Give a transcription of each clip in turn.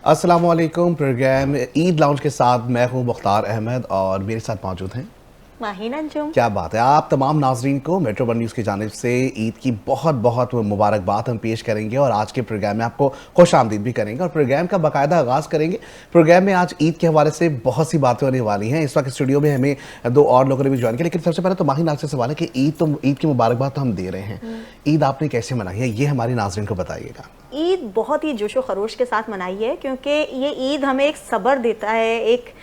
अस्सलामुअलैकुम। Programme Eid lounge के साथ मैं हूं मुख्तार अहमद और मेरे साथ मौजूद हैं माहिन अंजुम। क्या बात है। आप तमाम नाजरीन को मेट्रो वन न्यूज़ की जानिब से ईद की बहुत बहुत मुबारकबाद हम पेश करेंगे और आज के प्रोग्राम में आपको खुश आमदीद भी करेंगे और प्रोग्राम का बाकायदा आगाज़ करेंगे। प्रोग्राम में आज ईद के हवाले से बहुत सी बातें होने वाली हैं। इस वक्त स्टूडियो में हमें दो और लोगों ने भी ज्वाइन किया, लेकिन सबसे पहले तो माहिन आपसे सवाल है कि ईद की मुबारकबाद तो हम दे रहे हैं, ईद आपने कैसे मनाई है ये हमारी नाजरीन को बताइएगा। ईद बहुत ही जोशो खरोश के साथ मनाई है क्योंकि ये ईद हमें एक सब्र देता है, एक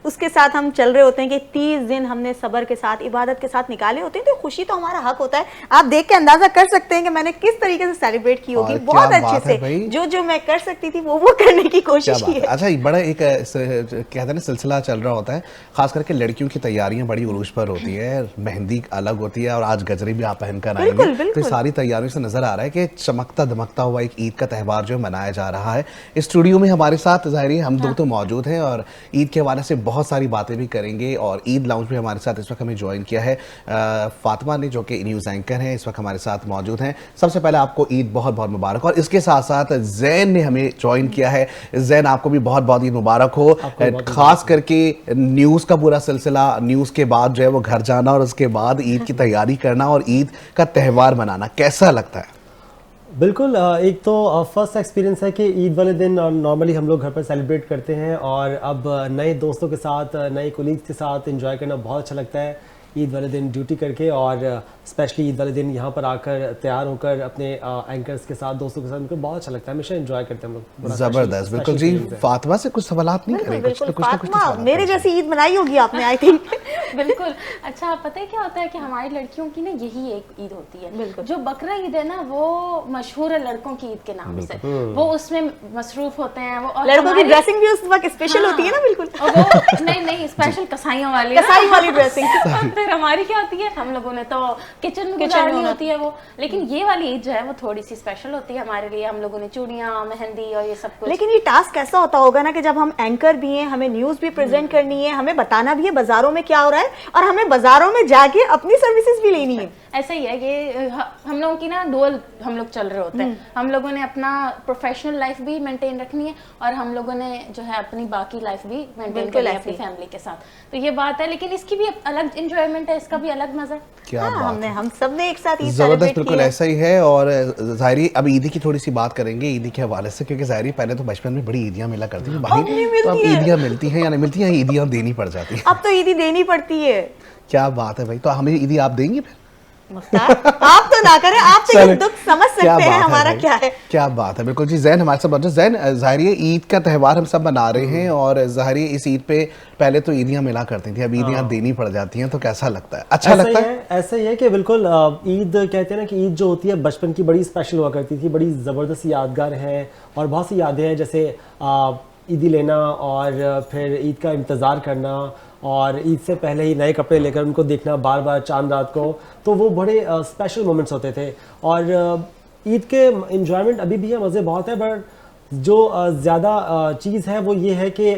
उसके साथ हम चल रहे होते हैं कि 30 दिन हमने सब्र के साथ इबादत के साथ निकाले होते हैं, तो खुशी तो हमारा हक होता है। आप देख के अंदाजा कर सकते हैं कि मैंने किस तरीके से सेलिब्रेट की होगी, बहुत अच्छे से जो मैं कर सकती थी वो करने की कोशिश की है। अच्छा, बड़ा एक कहते हैं ना सिलसिला चल रहा होता है, खास करके लड़कियों की तैयारियां बड़ी उरूज पर होती है, मेहंदी अलग होती है और आज गजरे भी आप पहनकर आएंगे, तो सारी तैयारियों से नजर आ रहा है कि चमकता दमकता हुआ एक ईद का त्यौहार जो मनाया जा रहा है। स्टूडियो में हमारे साथ ज़ाहिर हम दो तो मौजूद हैं और ईद के हवाले से बहुत सारी बातें भी करेंगे। और ईद लाउंज में हमारे साथ इस वक्त हमें ज्वाइन किया है फातिमा ने, जो कि न्यूज़ एंकर हैं, इस वक्त हमारे साथ मौजूद हैं। सबसे पहले आपको ईद बहुत बहुत मुबारक। और इसके साथ साथ जैन ने हमें ज्वाइन किया है। जैन, आपको भी बहुत बहुत ईद मुबारक हो। खास करके न्यूज़ का पूरा सिलसिला, न्यूज़ के बाद जो है वो घर जाना और उसके बाद ईद की तैयारी करना और ईद का त्यौहार मनाना कैसा लगता है? बिल्कुल, एक तो फर्स्ट एक्सपीरियंस है कि ईद वाले दिन नॉर्मली हम लोग घर पर सेलिब्रेट करते हैं और अब नए दोस्तों के साथ, नए कोलीग्स के साथ एंजॉय करना बहुत अच्छा लगता है। ईद वाले दिन ड्यूटी करके और स्पेशली ईद वाले दिन यहाँ पर आकर तैयार होकर अपने एंकर्स के साथ, दोस्तों के साथ, उनको बहुत अच्छा लगता है। हमेशा एंजॉय करते हैं हम लोग। जबरदस्त। बिल्कुल जी, फातिमा से कुछ सवालात नहीं करेंगे, कुछ मेरे जैसी ईद मनाई होगी आपने, आई थिंक। बिल्कुल। अच्छा, पता है क्या होता है कि हमारी लड़कियों की ना यही एक ईद होती है, जो बकरा ईद है ना, वो मशहूर है लड़कों की ईद के नाम से, वो उसमें मसरूफ होते हैं। वो लड़कों की ड्रेसिंग भी उस वक्त स्पेशल होती है ना। बिल्कुल। नहीं, स्पेशल कसाईयों वाली ड्रेसिंग। फिर हमारी क्या होती है, हम लोगों ने तो किचन में गुजारनी होती है वो, लेकिन ये वाली ईद जो है वो थोड़ी सी स्पेशल होती है हमारे लिए। हम लोगों ने चूड़ियां, मेहंदी और ये सब कुछ। लेकिन ये टास्क ऐसा होता होगा ना कि जब हम एंकर भी हैं, हमें न्यूज भी प्रेजेंट करनी है, हमें बताना भी है बाजारों में क्या हो रहा है और हमें बाजारों में जाके अपनी सर्विसेज भी लेनी है। ऐसा ही है कि हम लोगों की ना डुअल हम लोग चल रहे होते हैं। हम लोगों ने अपना प्रोफेशनल लाइफ भी मेंटेन रखनी है और हम लोगों ने जो है अपनी बाकी लाइफ भी मेंटेन करनी है अपनी फैमिली के साथ। तो ये बात है, लेकिन इसकी भी अलग एंजॉयमेंट है, इसका भी अलग मजा है। क्या बात है, हम सब ने एक साथ ईद जबरदस्त। बिल्कुल ऐसा ही है। और ज़ाहिरी अब ईदी की थोड़ी सी बात करेंगे, ईदी के हवाले से, क्योंकि ज़ाहिरी पहले तो बचपन में बड़ी ईदियां मिला करती थी, तो अब ईदियां मिलती हैं या नहीं मिलती हैं, ईदियां देनी पड़ जाती है। अब तो ईदी देनी पड़ती है। क्या बात है भाई, तो हमें ईदी आप देंगे फिर? आप तो ना करें, आप तो ये दुख समझ सकते हैं हमारा क्या है। क्या बात है। बिल्कुल जी, जैन हमारे साथ मौजूद। जैन, ज़ाहिर ईद का त्यौहार हम सब मना रहे हैं और ज़ाहिर इस ईद पे पहले तो ईदियां मिला करती थी, अब ईदियां देनी पड़ जाती हैं, तो कैसा लगता है? अच्छा लगता है। ऐसा ही है कि बिल्कुल ईद कहते हैं ना कि ईद जो होती है बचपन की बड़ी स्पेशल हुआ करती थी, बड़ी ज़बरदस्त यादगार है और बहुत सी यादें हैं, जैसे ईदी लेना और फिर ईद का इंतज़ार करना और ईद से पहले ही नए कपड़े लेकर उनको देखना बार बार चांद रात को, तो वो बड़े स्पेशल मोमेंट्स होते थे। और ईद के एंजॉयमेंट अभी भी है, मज़े बहुत है, बट जो ज़्यादा चीज़ है वो ये है कि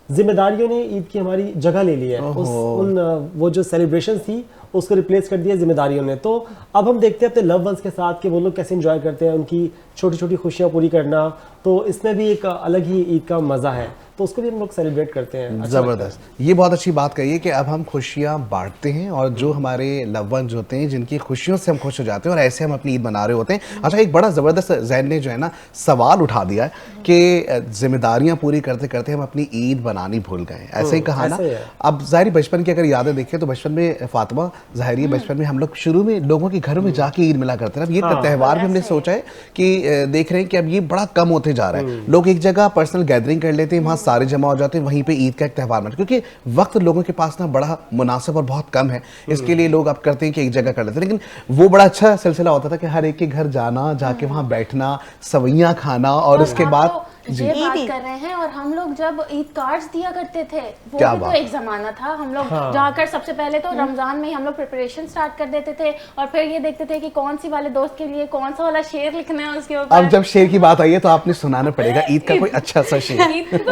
जिम्मेदारियों ने ईद की हमारी जगह ले ली है। वो जो सेलिब्रेशन थी उसको रिप्लेस कर दिया जिम्मेदारियों ने। तो अब हम देखते हैं अपने लव वंस के साथ कि वो लोग कैसे एंजॉय करते हैं, उनकी छोटी छोटी खुशियां पूरी करना, तो इसमें भी एक अलग ही ईद का मज़ा है, तो उसको भी हम लोग सेलिब्रेट करते हैं। ज़बरदस्त। ये बहुत अच्छी बात कही है कि अब हम खुशियाँ बांटते हैं और जो हमारे लव वंस होते हैं, जिनकी खुशियों से हम खुश हो जाते हैं, और ऐसे हम अपनी ईद मना रहे होते हैं। अच्छा, एक बड़ा ज़बरदस्त जैन ने जो है ना सवाल उठा दिया है कि जिम्मेदारियाँ पूरी करते करते हम अपनी ईद बनानी भूल गए। ऐसे ही कहा ना। अब ज़ाहिर बचपन की अगर यादें देखें तो बचपन में फातिमा, ज़ाहिर बचपन में हम लोग शुरू में लोगों के घरों में जाके ईद मिला करते हैं। अब ये त्यौहार भी हमने सोचा है कि देख रहे हैं कि अब ये बड़ा कम होते जा रहा है। लोग एक जगह पर्सनल गैदरिंग कर लेते हैं, वहाँ सारे जमा हो जाते हैं, वहीं पे ईद का एक त्यौहार मनाते हैं, क्योंकि वक्त लोगों के पास ना बड़ा मुनासिब और बहुत कम है। इसके लिए लोग अब करते हैं कि एक जगह कर लेते हैं। लेकिन वो बड़ा अच्छा सिलसिला होता था कि हर एक के घर जाना, जाके वहाँ बैठना, सवैयाँ खाना और उसके बाद ये बात कर रहे हैं। और हम लोग जब ईद कार्ड्स दिया करते थे, वो भी तो एक जमाना था। हम लोग जाकर सबसे पहले तो रमजान में हम लोग प्रिपरेशन स्टार्ट कर देते थे और फिर ये देखते थे कि कौन सी वाले दोस्त के लिए कौन सा वाला शेर लिखना है उसके ऊपर। अब जब शेर की बात आई है तो आपने सुनाना पड़ेगा ईद का कोई अच्छा सा शेर।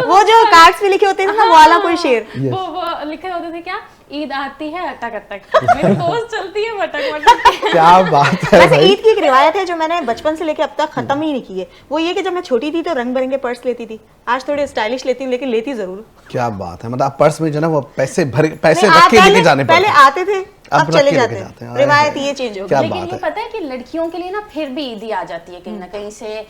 वो जो कार्ड्स में लिखे होते थे ना, वो वाला कोई शेर, वो लिखे होते थे क्या, ईद आती है अटक अटक, मेरी दोस्त चलती है मटक मटक। क्या बात है वैसे भाई। ईद की एक रिवायत है जो मैंने बचपन से लेके अब तक खत्म ही नहीं की है, वो ये कि जब मैं छोटी थी तो रंग बिरंगे पर्स लेती थी, आज थोड़े स्टाइलिश लेती हूँ लेकिन लेती जरूर हूँ। क्या बात है, मतलब आप पर्स में जो है ना वो पैसे नहीं, रख के पहले लेके जाने पहले पड़ते आते थे, अब रख चले के जाते लेके हैं, हैं। रिवायत ये चेंज हो क्या गई। लेकिन बात ये है। पता है कि लड़कियों के लिए ना फिर भी ईदी आ जाती है कहीं ना कहीं से,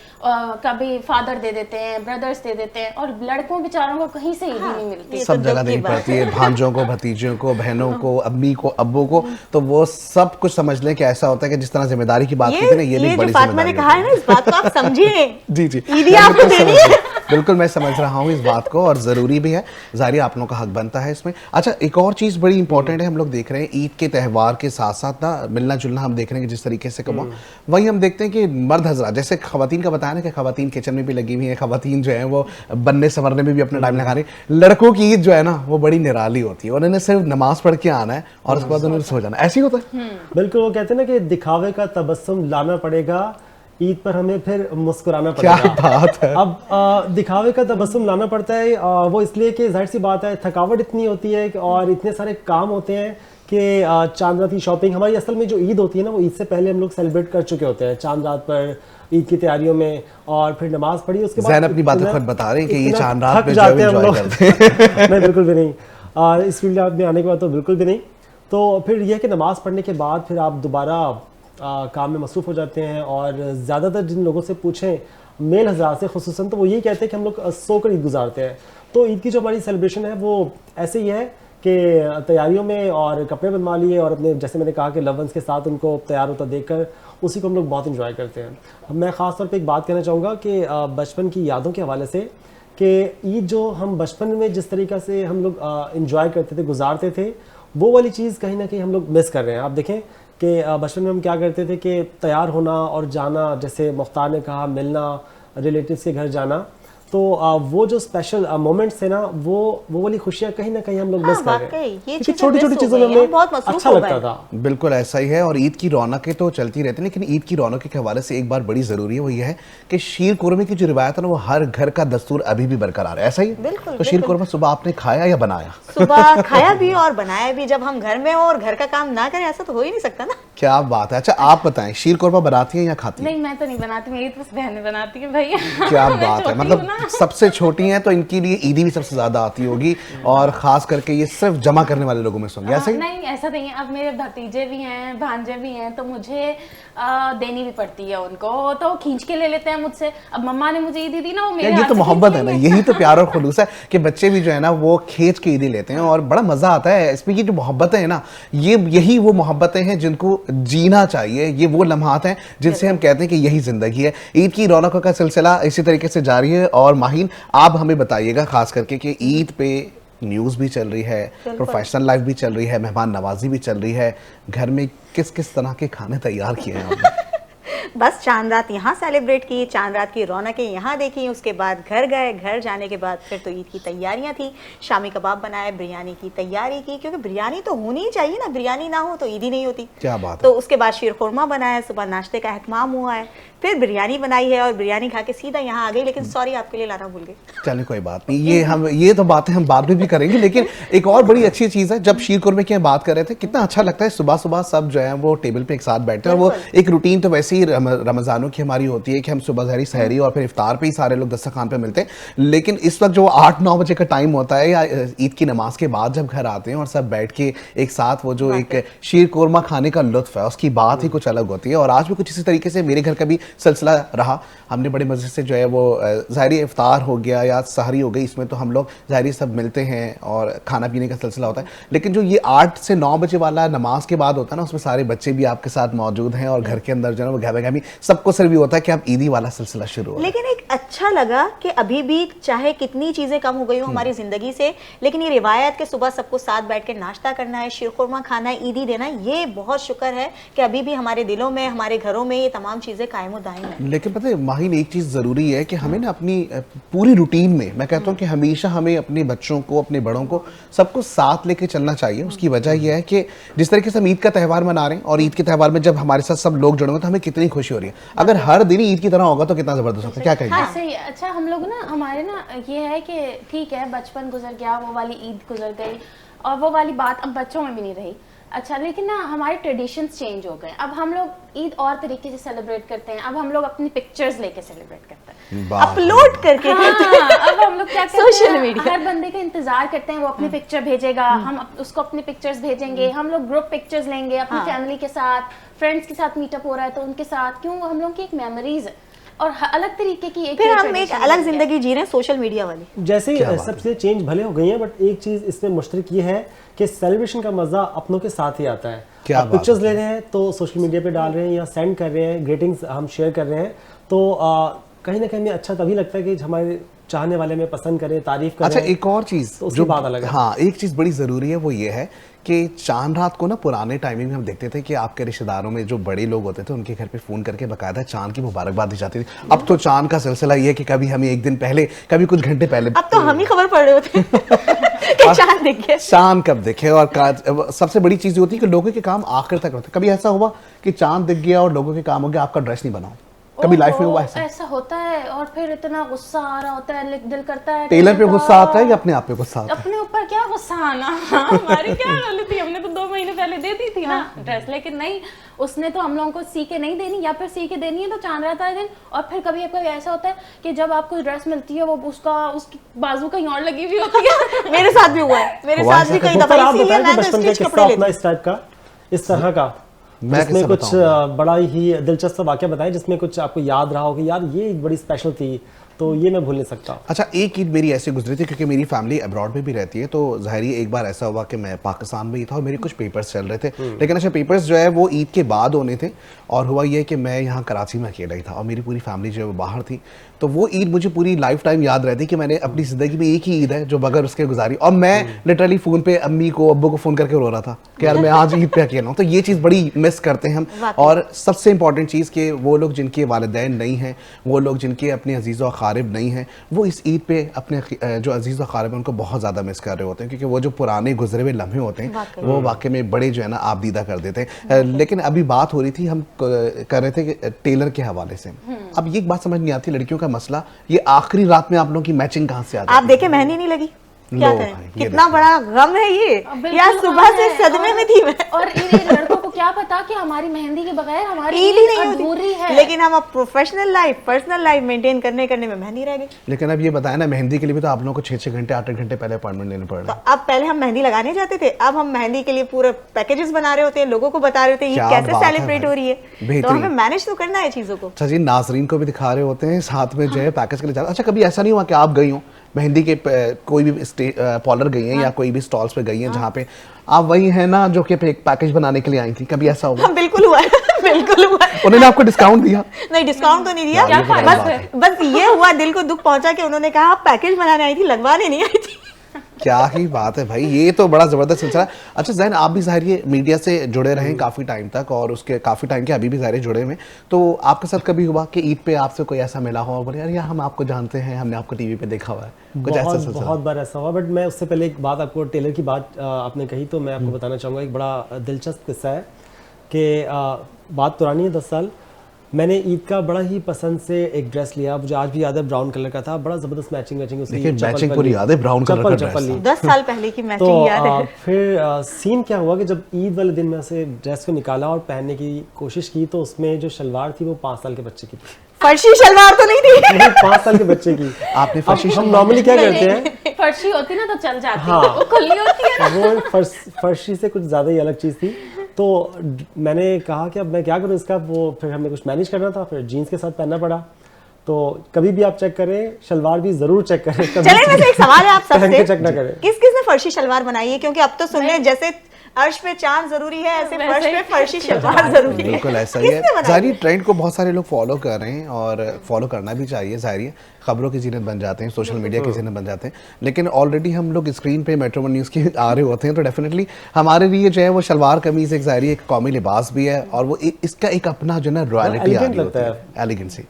कभी फादर दे देते हैं, ब्रदर्स दे देते हैं, और लड़कों बेचारों को कहीं से ईदी नहीं मिलती। ये सब तो जगह दुख की देनी बात पड़ती है, भांजों को, भतीजों को, बहनों को, अम्मी को, अब्बू को, तो वो सब कुछ समझ लें कि ऐसा होता है कि जिस तरह जिम्मेदारी की बात की थी ना, ये भी जो बड़ी फातिमा ने जिम्मेदारी कहा है ना, इस बात को आप समझिए। जी जी, ईदी मैं आपको बिल्कुल देनी समझ है। रहा हूँ। बिल्कुल मैं समझ रहा हूँ इस बात को, और ज़रूरी भी है, ज़ाहिर है आप लोगों का हक बनता है इसमें। अच्छा, एक और चीज़ बड़ी इंपॉर्टेंट है, हम लोग देख रहे हैं ईद के त्यौहार के साथ साथ ना मिलना जुलना हम देख रहे हैं कि जिस तरीके से कमा, वहीं हम देखते हैं कि मर्द हजरात, जैसे खवातीन का बताया ना कि खवातीन किचन में भी लगी हुई है, खवातीन जो है वो बनने संवरने में भी अपना टाइम लगा रही है। लड़कों की ईद जो है ना वो बड़ी निराली होती है, उन्होंने सिर्फ नमाज पढ़ के आना है और उसके बाद उन्होंने सो जाना है, ऐसे ही होता है। बिल्कुल, वो कहते हैं ना कि दिखावे का तबस्सुम लाना पड़ेगा, ईद पर हमें फिर मुस्कुराना क्या पड़ेगा। बात है। अब दिखावे का तबस्सुम लाना पड़ता है, वो इसलिए कि जाहिर सी बात है थकावट इतनी होती है और इतने सारे काम होते हैं कि चांद रात की शॉपिंग, हमारी असल में जो ईद होती है ना वो ईद से पहले हम लोग सेलिब्रेट कर चुके होते हैं, चांद रात पर ईद की तैयारियों में, और फिर नमाज पढ़ी, उसके बाद ज़ैन अपनी बातें इतना- खुद बता रहे हैं कि ये इतना चांद रात थक में जो है जाते हैं हम enjoy लोग। करते हैं। नहीं, बिल्कुल भी नहीं, इस फील्ड में आने के बाद तो बिल्कुल भी नहीं। तो फिर यह है कि नमाज पढ़ने के बाद फिर आप दोबारा काम में मसरूफ़ हो जाते हैं, और ज़्यादातर जिन लोगों से पूछें मेल हज़रात से खुसूसन, तो वो यही कहते हैं कि हम लोग सोकर ईद गुजारते हैं। तो ईद की जो हमारी सेलिब्रेशन है वो ऐसे ही है कि तैयारियों में, और कपड़े बनवा लिए, और अपने जैसे मैंने कहा कि लव वंस के साथ उनको तैयार होता देखकर उसी को हम लोग बहुत इंजॉय करते हैं। मैं ख़ास तौर पे एक बात कहना चाहूँगा कि बचपन की यादों के हवाले से, कि ईद जो हम बचपन में जिस तरीक़ा से हम लोग इंजॉय करते थे, गुजारते थे, वो वाली चीज़ कहीं ना कहीं हम लोग मिस कर रहे हैं। आप देखें कि बचपन में हम क्या करते थे कि तैयार होना और जाना, जैसे मुख्तार ने कहा, मिलना, रिलेटिव्स के घर जाना, तो वो जो स्पेशल मोमेंट्स थे ना, वो वाली खुशियाँ कहीं ना कहीं हम लोग मिस कर रहे वाकई, हैं, ये क्योंकि चीज़ें छोटी छोटी miss हो चीज़ों गई में हैं, हमें बहुत मसरूफ अच्छा हो लगता गए। था। बिल्कुल ऐसा ही है, और ईद की रौनकें तो चलती रहती हैं, लेकिन ईद की रौनकों के हवाले से एक बार बड़ी ज़रूरी है, वो ये है कि शीर कुरमे की जो रिवायत है ना, वो हर घर का दस्तूर अभी भी बरकरार है, ऐसा ही है? बिल्कुल, तो शीर बिल्कुल। कुरमा सुबह आपने खाया या बनाया? सुबह खाया भी और बनाया भी, जब हम घर में हो और घर का काम ना करें ऐसा तो हो ही नहीं सकता ना। क्या बात है। अच्छा आप बताएं, शीर कुरमा बनाती हैं या खाती हैं? नहीं, मैं तो नहीं बनाती, मेरी तो बस बहनें बनाती हैं भैया। क्या मैं बात है, छोटी मतलब हूँ ना। सबसे छोटी हैं तो इनके लिए ईदी भी सबसे ज्यादा आती होगी, और खास करके ये सिर्फ जमा करने वाले लोगों में से होंगे, ऐसा ही? नहीं, ऐसा नहीं है। अब मेरे भतीजे भी हैं, भांजे भी हैं, तो मुझे देनी भी पड़ती है उनको, तो वो खींच के ले लेते हैं मुझसे। अब मम्मा ने मुझे ईदी दी ना, वो मेरे यार ये हाथ तो से मोहब्बत खींच है ना, लेंगे। यही तो प्यार और खुलूस है कि बच्चे भी जो है ना वो खींच के ईदी लेते हैं, और बड़ा मजा आता है इसमें। ये जो मोहब्बतें हैं ना, यही वो मोहब्बतें हैं जिनको जीना चाहिए, ये वो लम्हात हैं जिनसे हम कहते हैं कि यही जिंदगी है। ईद की रौनकों का सिलसिला इसी तरीके से जारी है, और माहीन आप हमें बताइएगा खास करके कि ईद पे न्यूज़ भी चल रही है, प्रोफेशनल लाइफ भी चल रही है, मेहमान नवाजी भी चल रही है, घर में किस किस तरह के खाने तैयार किए हैं आपने? बस चांद रात यहाँ सेलिब्रेट की, चांद रात की रौनकें यहाँ देखी, उसके बाद घर गए, घर जाने के बाद फिर तो ईद की तैयारियाँ थी, शामी कबाब बनाए, बिरयानी की तैयारी की, क्योंकि बिरयानी तो होनी ही चाहिए ना, बिरयानी ना हो तो ईद ही नहीं होती। क्या बात है। तो उसके बाद शीर खुरमा बनाया, सुबह नाश्ते का एहतमाम हुआ है, फिर बिरयानी बनाई है, और बिरयानी खा के सीधा यहाँ आ गई, लेकिन सॉरी आपके लिए लाना भूल गई। चलिए कोई बात नहीं, ये तो बातें हम बाद में भी करेंगे, लेकिन एक और बड़ी अच्छी चीज़ है, जब शीर कुरमे की हम बात कर रहे थे, कितना अच्छा लगता है सुबह सुबह सब जो है वो टेबल पे एक साथ बैठते हैं, और वो एक रूटीन तो वैसे ही रमज़ानों की हमारी होती है कि हम सुबह सहरी और फिर इफ्तार पे ही सारे लोग दस्तरखान पे मिलते हैं, लेकिन इस वक्त जो 8-9 बजे का टाइम होता है, या ईद की नमाज के बाद जब घर आते हैं और सब बैठ के एक साथ वो जो एक शीर कुरमा खाने का लुत्फ है, उसकी बात ही कुछ अलग होती है। और आज भी कुछ इसी तरीके से मेरे घर का भी सिलसिला रहा, हमने बड़े मज़े से जो है वो ज़ाहिरी इफ्तार हो गया या सहरी हो गई, इसमें तो हम लोग ज़ाहिरी सब मिलते हैं और खाना पीने का सिलसिला होता है, लेकिन जो ये 8 से 9 बजे वाला नमाज के बाद होता है ना, उसमें सारे बच्चे भी आपके साथ मौजूद हैं, और घर के अंदर जो है वो गहमी सबको सिर्फ ये होता है कि अब ईदी वाला सिलसिला शुरू हो। लेकिन एक अच्छा लगा कि अभी भी चाहे कितनी चीजें कम हो गई हो हमारी जिंदगी से, लेकिन ये रिवायत के सुबह सबको साथ बैठ के नाश्ता करना है, शीर खुरमा खाना है, ईदी देना, ये बहुत शुक्र है कि अभी भी हमारे दिलों में, हमारे घरों में ये तमाम चीजें कायम दायम है। लेकिन पता है माहीन, एक चीज़ ज़रूरी है कि हमें ना अपनी पूरी रूटीन में, मैं कहता हूँ कि हमेशा हमें अपने बच्चों को, अपने बड़ों को, सबको साथ लेके चलना चाहिए। उसकी वजह यह है कि जिस तरीके से हम ईद का त्यौहार मना रहे हैं, और ईद के त्यौहार में जब हमारे साथ सब लोग जुड़े हुए तो हमें कितनी खुशी हो रही है। अगर हर दिन ईद की तरह होगा तो कितना ज़बरदस्त होगा, क्या कहेंगे? हाँ, सही है। अच्छा, हम लोग ना, हमारे ना ये है कि ठीक है बचपन गुजर गया, वो वाली ईद गुजर गई, और वो वाली बात अब बच्चों में भी नहीं रही। अच्छा, लेकिन ना हमारे ट्रेडिशंस चेंज हो गए। अब हम लोग ईद और तरीके से सेलिब्रेट करते हैं। अब हम लोग अपनी पिक्चर्स लेके सेलिब्रेट करते हैं, अपलोड करके करते हैं। हाँ, अब हम लोग क्या करते सोशल हैं, मीडिया, हर बंदे का इंतजार करते हैं, वो अपनी पिक्चर भेजेगा, हम उसको अपनी पिक्चर्स भेजेंगे, हम लोग ग्रुप पिक्चर्स लेंगे अपनी फैमिली के साथ, फ्रेंड्स के साथ मीटअप हो रहा है तो उनके साथ, क्यों, हम लोग की एक मेमोरीज है और अलग तरीके की एक फिर हम एक अलग जिंदगी जी रहे हैं सोशल मीडिया वाली। जैसे सब चीज़ें चेंज भले हो गई हैं, बट एक चीज़ इसमें मुश्तरक ये है कि सेलिब्रेशन का मज़ा अपनों के साथ ही आता है। आप पिक्चर्स ले रहे हैं तो सोशल मीडिया पे डाल रहे हैं या सेंड कर रहे हैं, ग्रीटिंग्स हम शेयर कर रहे हैं, तो कहीं ना कहीं अच्छा तभी लगता है कि हमारे चाहने वाले में पसंद करें, तारीफ करें। अच्छा, एक और चीज़ तो जो बात अलग है, हाँ, एक चीज़ बड़ी ज़रूरी है, वो ये है कि चांद रात को ना पुराने टाइमिंग में हम देखते थे कि आपके रिश्तेदारों में जो बड़े लोग होते थे उनके घर पे फ़ोन करके बकायदा चांद की मुबारकबाद दी जाती थी। अब तो चांद का सिलसिला ये है कि कभी हमें एक दिन पहले, कभी कुछ घंटे पहले, अब तो हम ही खबर पढ़ रहे होते हैं कि चांद दिख गया, चांद कब दिखे। और सबसे बड़ी चीज़ होती है कि लोगों के काम आखिर तक होते। कभी ऐसा हुआ कि चांद दिख गया और लोगों के काम हो गया, आपका ड्रेस नहीं बनाओ? कभी लाइफ में हुआ ऐसा होता है और फिर इतना गुस्सा आ रहा होता है, दिल करता है टेलर पे गुस्सा आता है या अपने आप पे गुस्सा आता है? अपने ऊपर क्या गुस्सा आना, हमारी क्या गलती, हमने तो 2 महीने पहले दे दी थी ना ड्रेस, लेकिन नहीं, उसने तो हम लोगों को सी के नहीं देनी, या फिर सी के देनी है तो चांद रात वाले दिन। और फिर कभी कभी ऐसा होता है कि जब आपको ड्रेस मिलती है वो उसकी बाजू कहीं और लगी हुई होती है। मेरे साथ भी हुआ है, मेरे साथ भी कई दफा, इसीलिए मैं तो स्टिच कपड़े लेती हूं। इस टाइप का, इस तरह का, जिसमें कुछ बड़ा ही दिलचस्प वाकया बताएं जिसमें कुछ आपको याद रहा हो कि यार ये एक बड़ी स्पेशल थी, तो ये मैं भूल नहीं सकता। अच्छा, एक ईद मेरी ऐसे गुजरी थी क्योंकि मेरी फैमिली अब्रॉड में भी रहती है, तो ज़ाहिर एक बार ऐसा हुआ कि मैं पाकिस्तान में ही था और मेरे कुछ पेपर्स चल रहे थे, लेकिन अच्छा पेपर्स जो है वो ईद के बाद होने थे, और हुआ ये कि मैं यहाँ कराची में अकेला ही था और मेरी पूरी फैमिली जो है वो बाहर थी। तो वो ईद मुझे पूरी लाइफ टाइम याद रहती कि मैंने अपनी ज़िंदगी में एक ही ईद है जो बगैर उसके गुजारी, और मैं लिटरली फ़ोन पे अम्मी को, अब्बू को फ़ोन करके रो रहा था कि यार मैं आज ईद पे अकेला हूँ। तो ये चीज़ बड़ी मिस करते हैं हम। और सबसे इंपॉर्टेंट चीज़ कि वो लोग जिनके वालिदैन नहीं हैं, वो लोग जिनके अपने अजीज़ व अक़ारिब नहीं हैं, वो इस ईद पे अपने जो अजीज़ व अक़ारिब हैं उनको बहुत ज़्यादा मिस कर रहे होते हैं, क्योंकि वो जो पुराने गुजरे हुए लम्हे होते हैं वो वाकई में बड़े जो है ना आप दीदा कर देते हैं। लेकिन अभी बात हो रही थी, हम कर रहे थे कि टेलर के हवाले से, अब ये एक बात समझ नहीं आती, लड़कियों का मसला, ये आखिरी रात में आप लोगों की मैचिंग कहाँ से आती है? आप देखे मेहंदी नहीं लगी, क्या करें, कितना बड़ा गम है ये, यार सुबह से सदमे में थी मैं। और इन लड़कों को क्या पता कि हमारी मेहंदी के बगैर हमारी ईद ही नहीं अधूरी है। लेकिन हम अब professional life, personal life maintain करने में मेहंदी रह गई। लेकिन अब ये बताया ना, मेहंदी के लिए भी तो आप लोगों को 6-6 घंटे 8 घंटे पहले अपॉइंटमेंट लेने पड़ रहे हैं। तो अब पहले हम मेहंदी लगाने जाते थे, अब हम मेहंदी के लिए पूरे पैकेजेस बना रहे होते हैं, लोगों को बता रहे होते हैं ये कैसे सेलिब्रेट हो रही है, तो हमें मैनेज तो करना है चीजों को। अच्छा जी, नाजरीन को भी दिखा रहे होते हैं, साथ में जो है पैकेज के लिए। अच्छा, कभी ऐसा नहीं हुआ कि आप गई हो मेहंदी के कोई भी पार्लर गई हैं या कोई भी स्टॉल्स पे गई हैं जहाँ पे आप वही हैं ना जो कि एक पैकेज बनाने के लिए आई थी, कभी ऐसा हुआ? बिल्कुल हुआ है, बिल्कुल हुआ है। उन्होंने आपको डिस्काउंट दिया? नहीं, डिस्काउंट तो नहीं दिया, बस ये हुआ, दिल को दुख पहुंचा कि उन्होंने कहा पैकेज बनाने आई थी, लगवाने नहीं आई थी। क्या ही बात है भाई, ये तो बड़ा ज़बरदस्त सिलसिला। अच्छा ज़ैन, आप भी ज़ाहिर ये मीडिया से जुड़े रहे काफ़ी टाइम तक और उसके काफ़ी टाइम के अभी भी ज़ाहिर जुड़े हुए, तो आपके साथ कभी हुआ कि ईद पे आपसे कोई ऐसा मिला हो, बोले यार या हम आपको जानते हैं, हमने आपको टीवी पे देखा हुआ है, कुछ ऐसा सिलसिला? बहुत बार ऐसा हुआ, बट मैं उससे पहले एक बात, आपको टेलर की बात आपने कही तो मैं आपको बताना चाहूँगा। एक बड़ा दिलचस्प किस्सा है कि बात पुरानी है, 10 साल। मैंने ईद का बड़ा ही पसंद से एक ड्रेस लिया, मुझे आज भी याद है, ब्राउन कलर का था, बड़ा जबरदस्त मैचिंग उसकी, मैचिंग पूरी याद है, ब्राउन कलर का ड्रेस था। 10 साल पहले की मैचिंग याद है। फिर सीन क्या हुआ कि जब ईद वाले दिन मैं उसे ड्रेस को निकाला और पहनने की कोशिश की तो उसमें जो शलवार थी वो 5 साल के बच्चे की थी। फर्शी शलवार तो नहीं थी? 5 साल के बच्चे की। आपने फर्शी, हम नॉर्मली क्या करते हैं, फर्शी होती ना तो चल जाती हाँ, वो खुली होती है ना। वो फर्शी से कुछ ज्यादा ही अलग चीज थी। तो मैंने कहा कि अब मैं क्या करूं इसका, वो फिर हमने कुछ मैनेज करना था, फिर जीन्स के साथ पहनना पड़ा। तो कभी भी आप चेक करें, शलवार भी जरूर चेक करें। चले, वैसे एक सवाल है आप सबसे, चेक ना करें, किस किस ने फर्शी शलवार बनाई है? क्योंकि अब तो सुनने जैसे अर्श पे चांद जरूरी है, ऐसे फर्श पे फर्शी शलवार जरूरी है। बिल्कुल ऐसा ही है। जाहिर ट्रेंड को बहुत सारे लोग फॉलो कर रहे हैं और फॉलो करना भी चाहिए, जाहिर है खबरों की जीनत बन जाते हैं, सोशल मीडिया की जीनत बन जाते हैं, लेकिन ऑलरेडी हम लोग स्क्रीन पे मेट्रो वन न्यूज़ की आ रहे होते हैं, तो डेफिनेटली हमारे लिए जो है वो शलवार कमीज एक जाहिर एक कौमी लिबास भी है और वो इसका एक अपना जो ना रॉयलिटी आ रही होती है, एलिगेंसी।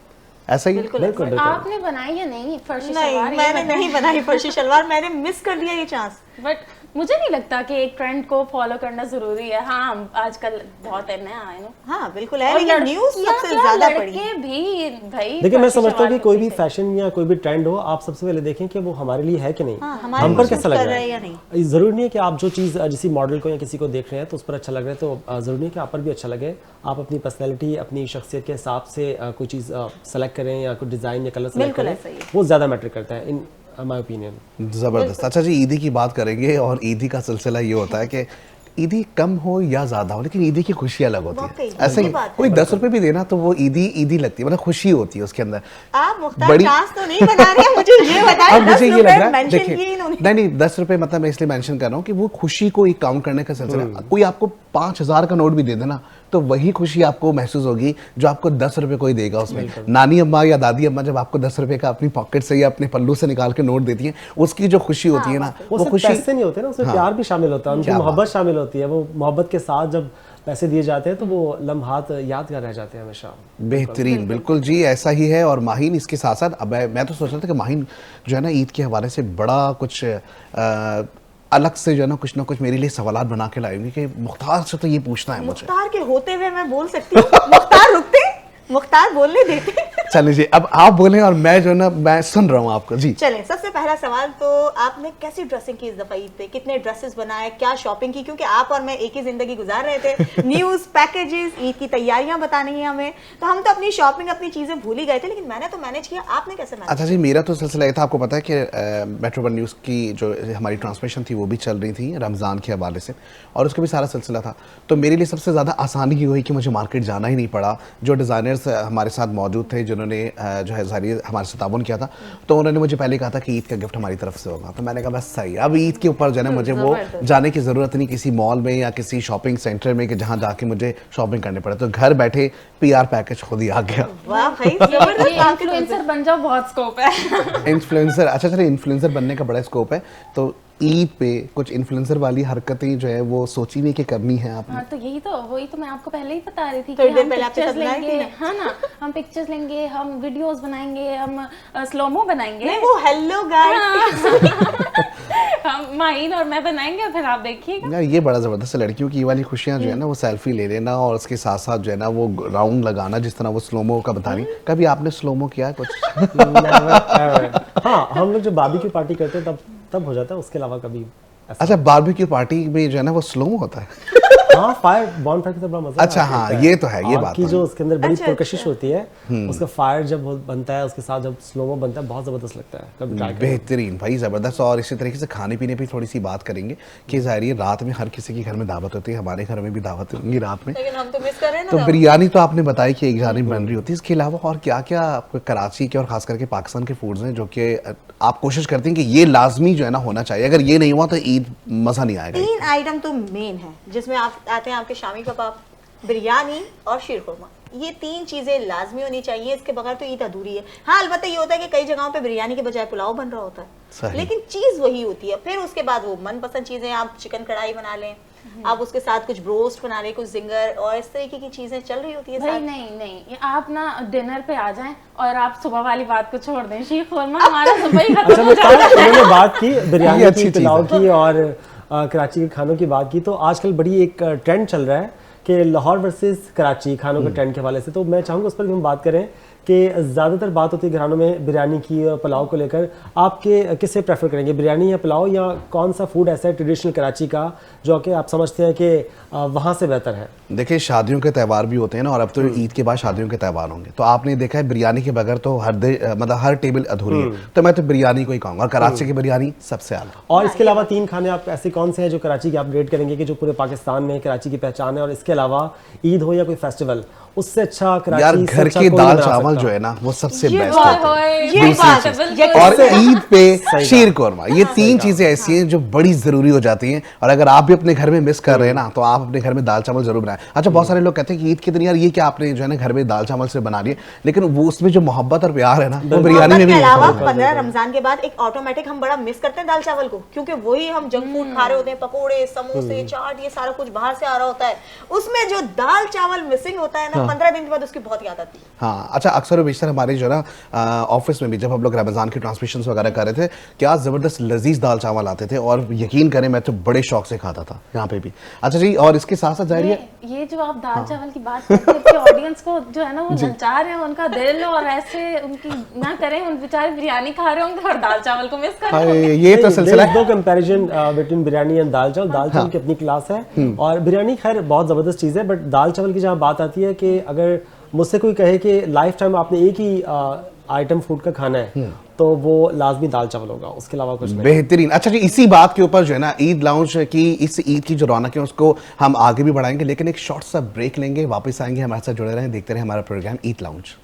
ऐसा ही आपने बनाई या नहीं फर्शी शलवार? मैंने नहीं बनाई फर्शी शलवार, मैंने मिस कर दिया ये चांस। बट मुझे नहीं लगता कि एक ट्रेंड को फॉलो करना जरूरी है। हाँ आजकल बहुत है ना, आई नो। हाँ बिल्कुल है, लेकिन न्यूज़ सबसे ज्यादा पड़ी लड़के भी भाई। लेकिन मैं समझता हूँ कि कोई भी फैशन या कोई भी ट्रेंड हो, आप सबसे पहले देखें कि वो हमारे लिए है कि नहीं, हम पर कैसा लग रहा है या नहीं। जरूरी नहीं है कि आप जो चीज़ किसी मॉडल को या किसी को देख रहे हैं तो उस पर अच्छा लग रहा है तो जरूरी नहीं है कि आप पर भी अच्छा लगे। आप अपनी पर्सनैलिटी, अपनी शख्सियत के हिसाब से कोई चीज़ सेलेक्ट करें या कोई डिज़ाइन या कलर सेलेक्ट करें, वो ज़्यादा मैटर करता है इन माय ओपिनियन। जबरदस्त। अच्छा जी, ईदी की बात करेंगे और ईदी का सिलसिला ये होता है कि ईदी कम हो या ज्यादा हो, लेकिन ईदी की खुशी अलग होती है। ऐसे ही कोई 10 रुपए भी देना तो वो ईदी ईदी लगती है, मतलब खुशी होती है उसके अंदर। आप मुख्तार चांस तो नहीं बना रहे हैं, मुझे ये बताइए। अब मुझे ये लग रहा है, देखिए नहीं 10 रुपए मतलब मैं इसलिए मेंशन कर रहा हूँ कि वो खुशी को एक काउंट करने का सिलसिला। कोई आपको 5000 का नोट भी दे देना तो वही खुशी आपको महसूस होगी जो आपको 10 रुपए कोई देगा उसमें। नानी अम्मा या दादी अम्मा जब आपको 10 रुपए का अपनी पॉकेट से या अपने पल्लू से निकाल के नोट देती है, उसकी जो खुशी होती है ना, वो खुशी पैसे नहीं होते ना, उसमें प्यार भी शामिल होता है, उनकी मोहब्बत शामिल होती है। वो मोहब्बत के साथ जब पैसे दिए जाते हैं तो वो लम्हात यादगार रह जाते हैं हमेशा। बेहतरीन, बिल्कुल जी ऐसा ही है। और माहीन इसके साथ साथ, अब मैं तो सोच रहा था कि माहीन जो है ना ईद के हवाले से बड़ा कुछ अलग से जो है ना कुछ मेरे लिए सवालात बना के लाएंगे कि मुख्तार से तो ये पूछना है मुझे। मुख्तार के होते हुए मैं बोल सकती हूँ? मुख्तार रुकते, मुख्तार बोलने देते। चलिए जी, अब आप बोलें और मैं जो है ना मैं सुन रहा हूँ आपको जी। चलें, सबसे पहला सवाल तो आपने कैसी ड्रेसिंग की इस दफा ईद पे? कितने ड्रेसेस बनाए, क्या शॉपिंग की? क्योंकि आप और मैं एक ही जिंदगी गुजार रहे थे। न्यूज़, पैकेजेस, ईद की तैयारियां बतानी है हमें, तो हम तो अपनी शॉपिंग, अपनी चीजें भूल ही गए थे, लेकिन मैंने तो मैनेज किया। आपने कैसे मैनेज? अच्छा जी, मेरा तो सिलसिला ये था, आपको पता है कि मेट्रो वन न्यूज़ की जो हमारी ट्रांसमिशन थी वो भी चल रही थी रमज़ान के हवाले से, और उसका भी सारा सिलसिला था। तो मेरे लिए सबसे ज़्यादा आसानी ये हुई कि मुझे मार्केट जाना ही नहीं पड़ा। जो डिज़ाइनर्स हमारे साथ मौजूद थे, जिन्होंने जो है ज़रिए हमारे से ताउन किया था, तो उन्होंने मुझे पहले कहा था कि ईद का गिफ्ट हमारी तरफ से होगा। तो मैंने कहा बस सही, अब ईद के ऊपर जो है ना मुझे वो जाने की ज़रूरत नहीं किसी मॉल में या किसी शॉपिंग सेंटर में कि जहाँ जाके मुझे शॉपिंग करनी पड़े। तो घर बैठे PR पैकेज खुद ही आ गया। वाह भाई, इन्फ्लुएंसर बन जाओ, बहुत स्कोप है। इन्फ्लुएंसर, अच्छा चलिए, इन्फ्लुएंसर बनने का बड़ा स्कोप है। तो ईद पे कुछ इन्फ्लुएंसर वाली हरकतें जो है वो सोची नहीं कि करनी है आपने? हाँ, तो यही तो वही तो मैं आपको पहले ही बता रही थी थोड़ी कि देर हम पहले आपने पिक्चर्स सब लेंगे। हाँ ना, हम पिक्चर्स लेंगे, हम वीडियोस बनाएंगे, हम स्लोमो बनाएंगे। नहीं, वो हेलो गाइस हम माहीन और मैं बनाएंगे, फिर आप देखिएगा। ये बड़ा जबरदस्त है। लड़कियों की ये वाली खुशियां जो है ना, वो सेल्फी ले लेना और उसके साथ साथ जो है ना वो राउंड लगाना, जिस तरह वो स्लोमो का बता रही। कभी आपने स्लोमो किया है कुछ? हाँ, हम लोग जब बारबेक्यू पार्टी करते हैं तब हो जाता है, उसके अलावा कभी। अच्छा, बारबेक्यू पार्टी में जो है ना वो स्लोमो होता है? हाँ, फायर बॉनफायर का बड़ा मजा। अच्छा हाँ, ये तो है, ये बात की जो उसके अंदर बड़ी अच्छा, पुरकशिश होती है, उसका फायर जब बनता है उसके साथ जब स्लोमो बनता है, बहुत जबरदस्त लगता है। कभी ट्राई करें। बेहतरीन भाई, जबरदस्त। और इसी तरीके से खाने पीने पे थोड़ी सी बात करेंगे कि ज़ाहिर है रात में हर किसी के घर में दावत होती है, हमारे घर में भी दावत होंगी रात में। लेकिन हम तो मिस कर रहे हैं तो ना। बिरयानी तो आपने बताई कि एक जानिब बन रही होती है, इसके अलावा और क्या क्या आपको कराची के और खास करके पाकिस्तान के फूड्स हैं जो कि आप कोशिश करते हैं कि ये लाजमी जो है ना होना चाहिए, अगर ये नहीं हुआ तो ईद मजा नहीं आएगा? 3 आइटम तो मेन है जिसमें आप आते हैं आपके शामी कबाब, बिरयानी और शीर खुरमा। ये 3 चीजें लाजमी होनी चाहिए, इसके बगैर तो ईद अधूरी है। हाँ, अलबत्ता ये होता है कि कई जगहों पे बिरयानी के बजाय पुलाव बन रहा होता है, लेकिन चीज वही होती है। फिर उसके बाद वो मनपसंद चीजें, आप चिकन कढ़ाई बना लें, आप उसके साथ कुछ ब्रोस्ट बना लें, कुछ जिंगर और इस तरीके की चीजें चल रही होती है। भाई नहीं, आप ना डिनर पे आ जाएं और आप सुबह वाली बात को छोड़ दें। शीर खुरमा हमारा सुबह ही खत्म हो जाता है। मैंने बात की बिरयानी की, पुलाव की और कराची के खानों की बात की, तो आजकल बड़ी एक ट्रेंड चल रहा है कि लाहौर वर्सेस कराची खानों के ट्रेंड के हवाले से। तो मैं चाहूँगा उस पर भी हम बात करें कि ज़्यादातर बात होती है घरानों में बिरयानी की और पुलाव को लेकर। आपके किससे प्रेफर करेंगे, बिरयानी या पुलाव, या कौन सा फूड ऐसा है ट्रेडिशनल कराची का जो कि आप समझते हैं कि वहाँ से बेहतर है? देखिए, शादियों के त्यौहार भी होते हैं ना, और अब तो ईद के बाद शादियों के त्यौहार होंगे, तो आपने देखा है बिरयानी के बगैर तो मतलब हर टेबल अधूरी है। तो मैं तो बिरयानी को ही कहूँगा, और कराची की बिरयानी सबसे आला। और इसके अलावा 3 खाने आप ऐसे कौन से हैं जो कराची के आप रेट करेंगे कि जो पूरे पाकिस्तान में कराची की पहचान है, और इसके अलावा ईद हो या कोई फेस्टिवल, उससे अच्छा कराची यार घर के दाल चावल जो है ना वो सबसे बेस्ट होते हैं, और ईद पे शीर कोरमा, ये 3 चीजें ऐसी हैं जो बड़ी जरूरी हो जाती हैं। और अगर आप भी अपने घर में मिस कर रहे हैं ना, तो आप अपने घर में दाल चावल जरूर बनाएं। अच्छा, बहुत सारे लोग कहते हैं कि ईद के दिन यार ये क्या आपने जो है ना घर में दाल चावल से बना लिए, लेकिन वो उसमें जो मोहब्बत और प्यार है ना वो बिरयानी में भी। 15 रमजान के बाद एक ऑटोमेटिक हम बड़ा मिस करते हैं दाल चावल को, क्योंकि वही हम जंक फूड खा रहे होते हैं, पकोड़े, समोसे, चाट, ये सारा कुछ बाहर से आ रहा होता है। उसमें जो दाल चावल मिसिंग होता है ना, और 15 दिन के बाद उसकी बहुत याद आती है। हाँ अच्छा, अक्सर और बेशतर हमारे जो है ना ऑफिस में भी जब हम लोग रमज़ान की ट्रांसमिशंस वगैरह कर रहे थे, क्या ज़बरदस्त लजीज दाल चावल आते थे और यकीन करें मैं तो बड़े शौक से खाता था यहाँ पे भी। अच्छा जी, और इसके साथ साथ जाहिर है ये जो आप दाल चावल की बात करते हैं, ऑडियंस को जो है ना वो ललचा रहे हैं उनका दिल, और ऐसे उनकी ना करें, उन बेचारे बिरयानी खा रहे होंगे और दाल चावल को मिस कर रहे होंगे। ये तो सिलसिला है। दो कंपैरिजन बिटवीन बिरयानी एंड दाल चावल। दाल चावल की अपनी क्लास है और बिरयानी खैर बहुत ज़बरदस्त चीज़ है, बट दाल चावल की जहाँ बात आती है कि अगर मुझसे कोई कहे कि लाइफ टाइम आपने एक ही आइटम फूड का खाना है तो वो लाजमी दाल चावल होगा, उसके अलावा कुछ नहीं। बेहतरीन। अच्छा जी, इसी बात के ऊपर जो है ना ईद लाउंज की इस ईद की जो रौनक है उसको हम आगे भी बढ़ाएंगे, लेकिन एक शॉर्ट सा ब्रेक लेंगे, वापस आएंगे, हमारे साथ जुड़े रहें, देखते रहें हमारा programme Eid lounge.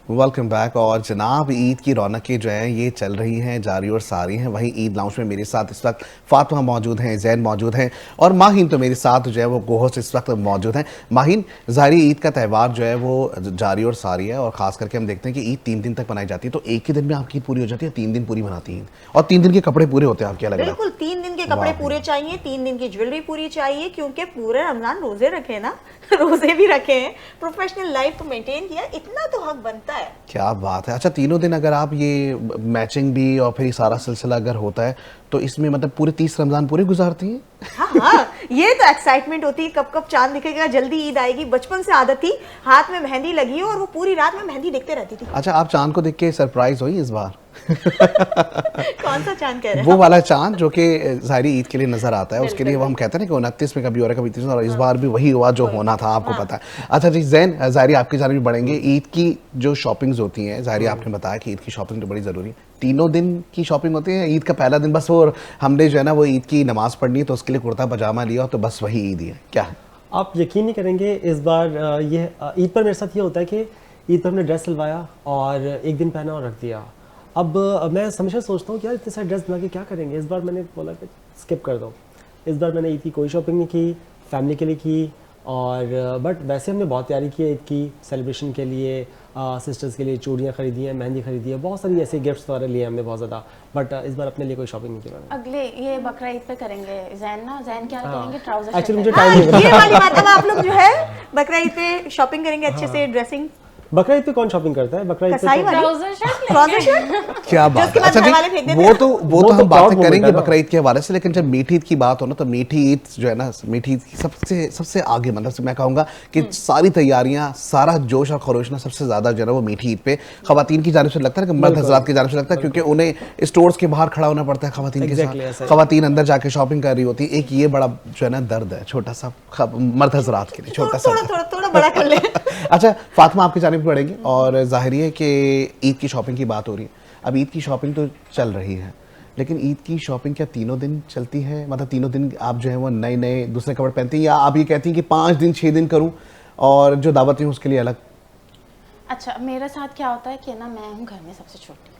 Welcome back. और जनाब ईद की रौनकें जो हैं ये चल रही हैं, जारी और सारी हैं। वहीं ईद लाउंज में मेरे साथ इस वक्त फातिमा मौजूद हैं, जैन मौजूद हैं और माहिन तो मेरे साथ जो है वो गोहोस इस वक्त मौजूद हैं। माहिन, ज़ाहिर ईद का त्यौहार जो है वो जारी और सारी है और ख़ास करके हम देखते हैं कि ईद 3 दिन तक मनाई जाती है, तो एक ही दिन में आपकी ईद पूरी हो जाती है, 3 दिन पूरी मनाती हैं और 3 दिन के कपड़े पूरे होते हैं आपके अलग अलग? बिल्कुल, 3 दिन के कपड़े पूरे चाहिए, 3 दिन की ज्वेलरी पूरी चाहिए, क्योंकि पूरे रमजान रोजे रखे ना रोजे भी रखे हैं, प्रोफेशनल लाइफ को मेंटेन किया, इतना तो हक बनता है। क्या बात है। अच्छा, तीनों दिन अगर आप ये मैचिंग भी और फिर ये सारा सिलसिला अगर होता है तो इसमें मतलब पूरे 30 रमजान पूरे गुजारती हैं? हाँ हाँ, ये तो एक्साइटमेंट होती है, कब कब चांद दिखेगा, जल्दी ईद आएगी। बचपन से आदत थी, हाथ में मेहंदी लगी हो और वो पूरी रात में मेहंदी देखते रहती थी। अच्छा, आप चांद को देख के सरप्राइज हुई इस बार? कौन सा चांद कह रहे हैं? वो वाला चांद जो कि ज़ाहिर ईद के लिए नजर आता है, उसके लिए वो हम कहते हैं ना कि 29 में कभी हो रहा है कभी 30 में, और इस बार भी वही हुआ जो होना था, आपको पता है। अच्छा जी जैन, ज़ाहिर आपकी जानिब बढ़ेंगे। ईद की जो शॉपिंग्स होती हैं, ज़ाहिर आपने बताया कि ईद की शॉपिंग तो बड़ी ज़रूरी है, तीनों दिन की शॉपिंग होती है? ईद का पहला दिन बस वो हमने जो है ना वो ईद की नमाज पढ़नी है तो उसके लिए कुर्ता पजामा लिया तो बस वही ईद ही है, क्या है? आप यकीन नहीं करेंगे, इस बार ये ईद पर मेरे साथ ये होता है कि ईद पर हमने ड्रेस सिलवाया और एक दिन पहना और रख दिया। अब मैं हमेशा सोचता हूँ कि यार इतने सारे ड्रेस बना के क्या करेंगे, इस बार मैंने बोला कि स्किप कर दो। इस बार मैंने ईद की कोई शॉपिंग नहीं की, फैमिली के लिए की, और बट वैसे हमने बहुत तैयारी की है ईद की सेलिब्रेशन के लिए। सिस्टर्स के लिए चूड़ियाँ खरीदी हैं, मेहंदी खरीदी है, बहुत सारी ऐसे गिफ्ट्स वगैरह लिए हमने बहुत ज़्यादा, बट इस बार अपने लिए कोई शॉपिंग नहीं की मैंने। अगले ये बकरा ईद पे करेंगे जैन ना, जैन क्या करेंगे, ट्राउजर एक्चुअली मुझे हाँ, टाइम नहीं ये वाली बात। अब आप लोग जो है बकरा ईद पे शॉपिंग करेंगे अच्छे से, ड्रेसिंग बकरा ईद पे कौन शॉपिंग करता है? बकरा ईद पे कसाई तो- वाली ट्राउजर शर्ट ट्राउजर शर्ट क्या बात है। अच्छा घर वाले फेंक जी, देते वो हैं। तो वो तो हम बातें proud moment करेंगे है ना। बकरा ईद के हवाले से, लेकिन जब मीठी ईद की बात हो ना तो मीठी ईद जो है ना, मीठी ईद की सबसे आगे, मतलब मैं कहूँगा कि सारी तैयारियां, सारा जोश और खरोश ना सबसे ज्यादा जो है ना वो मीठी ईद पे खवातीन की जानिब से लगता है कि मर्द हजरात की जानिब से लगता है, क्योंकि उन्हें स्टोर्स के बाहर खड़ा होना पड़ता है खवातीन के Exactly, ऐसा साथ, ही। खवातीन अंदर जाके शॉपिंग कर रही होती है। एक ये बड़ा जो है ना दर्द है छोटा सा मर्द हजरात के लिए, छोटा सा। थोड़ा बड़ा कर ले। अच्छा फातिमा, आपकी जानिब बढ़ेंगे और जाहिर है कि ईद की शॉपिंग की बात हो रही है। अब ईद की शॉपिंग तो चल रही है, लेकिन ईद की शॉपिंग क्या तीनों दिन चलती है? मतलब तीनों दिन आप जो है वो नए नए दूसरे कपड़े पहनती हैं, या आप ये कहती हैं कि 5 दिन 6 दिन करूं और जो दावत है उसके लिए अलग? अच्छा, मेरे साथ क्या होता है कि ना मैं हूँ घर में सबसे छोटी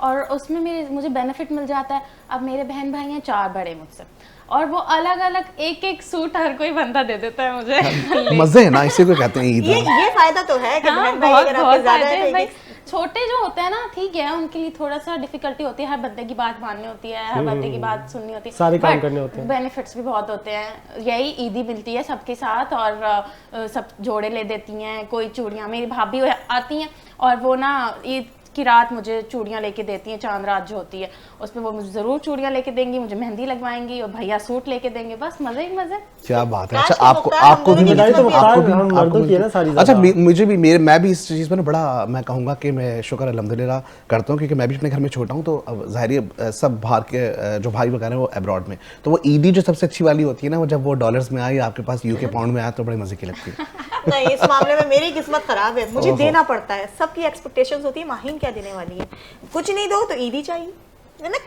और उसमें मुझे बेनिफिट मिल जाता है। अब मेरे बहन भाई हैं 4 बड़े मुझसे, और वो अलग अलग एक सूट हर कोई बंदा दे देता है मुझे। मजे है ना, इसी को कहते हैं ईद। ये फायदा तो है कि हाँ, बहन भाई बहुत अगर आपके बहुत ज्यादा फायदे है हैं तो भाई। एक- छोटे जो होते हैं ना, ठीक है, उनके लिए थोड़ा सा डिफिकल्टी होती है, हर बंदे की बात माननी होती है, हर बंदे की बात सुननी होती है, सारे काम But करने होते हैं। बेनिफिट्स भी बहुत होते हैं। यही ईदी मिलती है सबके साथ, और सब जोड़े ले देती हैं। कोई चूड़ियाँ, मेरी भाभी आती हैं और वो ना ईद की रात मुझे चूड़ियाँ लेके देती हैं, चांद रात जो होती है उसमें वो मुझे जरूर चूड़ियाँ लेके देंगी, मुझे मेहंदी लगवाएंगी और भैया सूट लेके देंगे, बस मजे ही मजे। क्या बात है। काश अच्छा के आपको मुख्तार आपको हम भी दोनों की तो किस्मत मुख्तार भी- हम मर्दों की है ना सारी अच्छा ज़्यादा। मुझे भी मैं भी इस चीज़ पर ना बड़ा मैं कहूँगा कि मैं शुक्र अल्हम्दुलिल्लाह करता हूँ, क्योंकि मैं भी अपने घर में छोटा हूँ, तो अब ज़ाहिर सब बाहर के जो भाई वगैरह हैं वो अब्रॉड में, तो वो ईदी जो सबसे अच्छी वाली होती है ना, वो जब वो डॉलर्स में आई आपके पास यूके पाउंड में आया तो बड़े मजे की लगती है। नहीं, इस मामले में मेरी किस्मत खराब है, मुझे देना पड़ता है। सबकी एक्सपेक्टेशंस होती है, माहीन क्या देने वाली है, कुछ नहीं दो तो ईदी चाहिए, है ना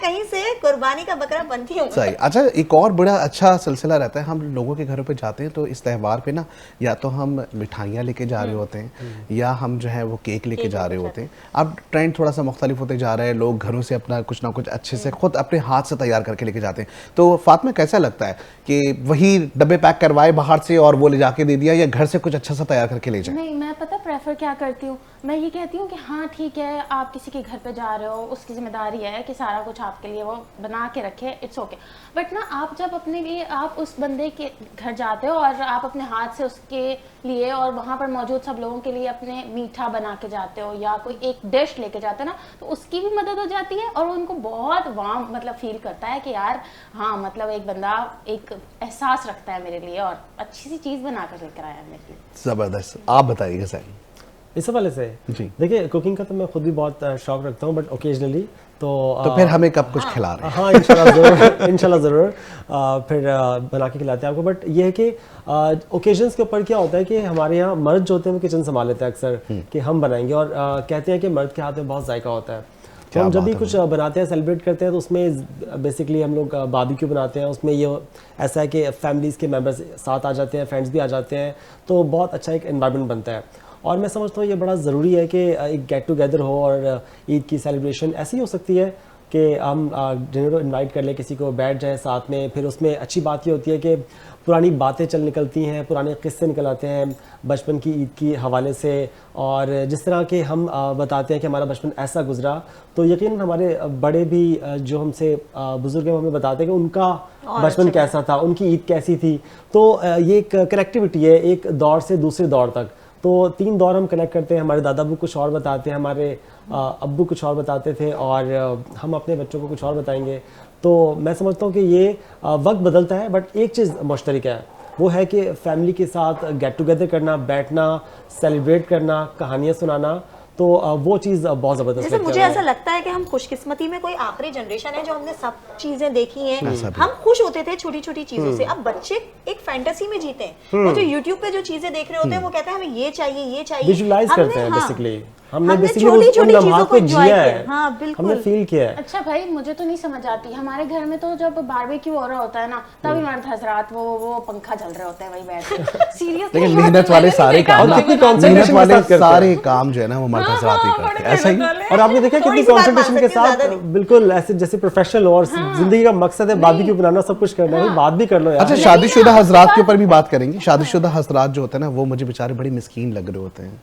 कहीं से कुर्बानी का बकरा बनती हूँ। सही। अच्छा एक और बड़ा अच्छा सिलसिला रहता है, हम लोगों के घरों पे जाते हैं तो इस त्यौहार पे ना या तो हम मिठाइयाँ लेके जा रहे होते हैं या हम जो है वो केक लेके जा रहे होते हैं। अब ट्रेंड थोड़ा सा मुख्तलिफ होते जा रहा है, लोग घरों से अपना कुछ ना कुछ अच्छे से खुद अपने हाथ से तैयार करके लेके जाते हैं। तो फातिमा कैसा लगता है कि वही डब्बे पैक करवाए बाहर से और वो ले जाके दे दिया, या घर से कुछ अच्छा सा तैयार करके ले जाए? नहीं, मैं पता प्रेफर क्या करती हूँ, मैं ये कहती हूँ कि हाँ ठीक है, आप किसी के घर पे जा रहे हो, उसकी जिम्मेदारी है कि सारा कुछ आपके लिए वो बना के रखे, इट्स ओके। बट ना आप जब अपने लिए आप उस बंदे के घर जाते हो और आप अपने हाथ से उसके लिए और वहाँ पर मौजूद सब लोगों के लिए अपने मीठा बना के जाते हो या कोई एक डिश लेके जाते हो ना, तो उसकी भी मदद हो जाती है और उनको बहुत वार्म मतलब फील करता है कि यार हाँ मतलब एक बंदा एक एहसास रखता है मेरे लिए और अच्छी सी चीज़ बना कर लेकर आया मेरे लिए। ज़बरदस्त। आप बताइएगा सर। इस हवाले से जी देखिए, कुकिंग का तो मैं खुद भी बहुत शौक रखता हूँ, बट ओकेजनली तो फिर हमें कब कुछ खिला रहे हैं? हाँ इंशाल्लाह ज़रूर फिर बना के खिलाते हैं आपको। बट ये है कि ओकेजन्स के ऊपर क्या होता है कि हमारे यहाँ मर्द जो होते हैं वो किचन संभाल लेते हैं अक्सर कि हम बनाएंगे, और कहते हैं कि मर्द के हाथ में बहुत जायका होता है। तो हम जब भी कुछ बनाते हैं, सेलिब्रेट करते हैं, तो उसमें बेसिकली हम लोग बारबेक्यू बनाते हैं। उसमें ये ऐसा है कि फैमिलीज़ के मेम्बर्स साथ आ जाते हैं, फ्रेंड्स भी आ जाते हैं, तो बहुत अच्छा एक एनवायरनमेंट बनता है। और मैं समझता हूँ ये बड़ा ज़रूरी है कि एक गेट टुगेदर हो, और ईद की सेलिब्रेशन ऐसी हो सकती है कि हम डिनर को इनवाइट कर लें, किसी को बैठ जाएं साथ में। फिर उसमें अच्छी बात ये होती है कि पुरानी बातें चल निकलती हैं, पुराने किस्से निकल आते हैं बचपन की ईद की हवाले से, और जिस तरह के हम बताते हैं कि हमारा बचपन ऐसा गुजरा, तो यकीन हमारे बड़े भी जो हमसे बुजुर्ग हैं हमें बताते हैं कि उनका बचपन कैसा था, उनकी ईद कैसी थी। तो ये एक कनेक्टिविटी है एक दौर से दूसरे दौर तक। तो 3 दौर हम कनेक्ट करते हैं। हमारे दादा अब्बू कुछ और बताते हैं, हमारे अब्बू कुछ और बताते थे, और हम अपने बच्चों को कुछ और बताएंगे। तो मैं समझता हूँ कि ये वक्त बदलता है, बट एक चीज़ मुश्तरक है, वो है कि फैमिली के साथ गेट टुगेदर करना, बैठना, सेलिब्रेट करना, कहानियाँ सुनाना। तो वो चीज़ बहुत ज़बरदस्त जैसे मुझे ऐसा लगता है कि हम खुशकिस्मती में कोई आखिरी जनरेशन है जो हमने सब चीजें देखी हैं। हम खुश होते थे छोटी छोटी चीजों से, अब बच्चे एक फैंटेसी में जीते हैं। वो जो यूट्यूब पे जो चीजें देख रहे होते हैं वो कहते हैं हमें ये चाहिए, ये चाहिए, विजुलाइज करते हैं बेसिकली। हमने छोटी छोटी चीजों को एंजॉय किया। हाँ बिल्कुल, हमने फील किया है। अच्छा भाई, मुझे तो नहीं समझ आती, हमारे घर में तो जब बारबेक्यू हो रहा होता है ना, तभी मर्द हजरात वो पंखा चल रहे होते हैं वही बैठ के। सीरियसली, लेकिन मेहनत वाले सारे काम ना, कितनी मेहनत concentration वाले के साथ करते सारे काम जो है ना वो मर्द हजरात ही करते हैं। ऐसा ही। और आपने देखा कितनी कंसंट्रेशन के साथ, बिल्कुल ऐसे जैसे प्रोफेशनल, और जिंदगी का मकसद है बारबेक्यू बनाना, सब कुछ करना है, बात भी कर लो यार। अच्छा, शादीशुदा हजरात के ऊपर भी बात करेंगे। शादीशुदा हजरात जो होते हैं ना, वो मुझे बेचारे बड़े मिस्कीन लग रहे होते हैं।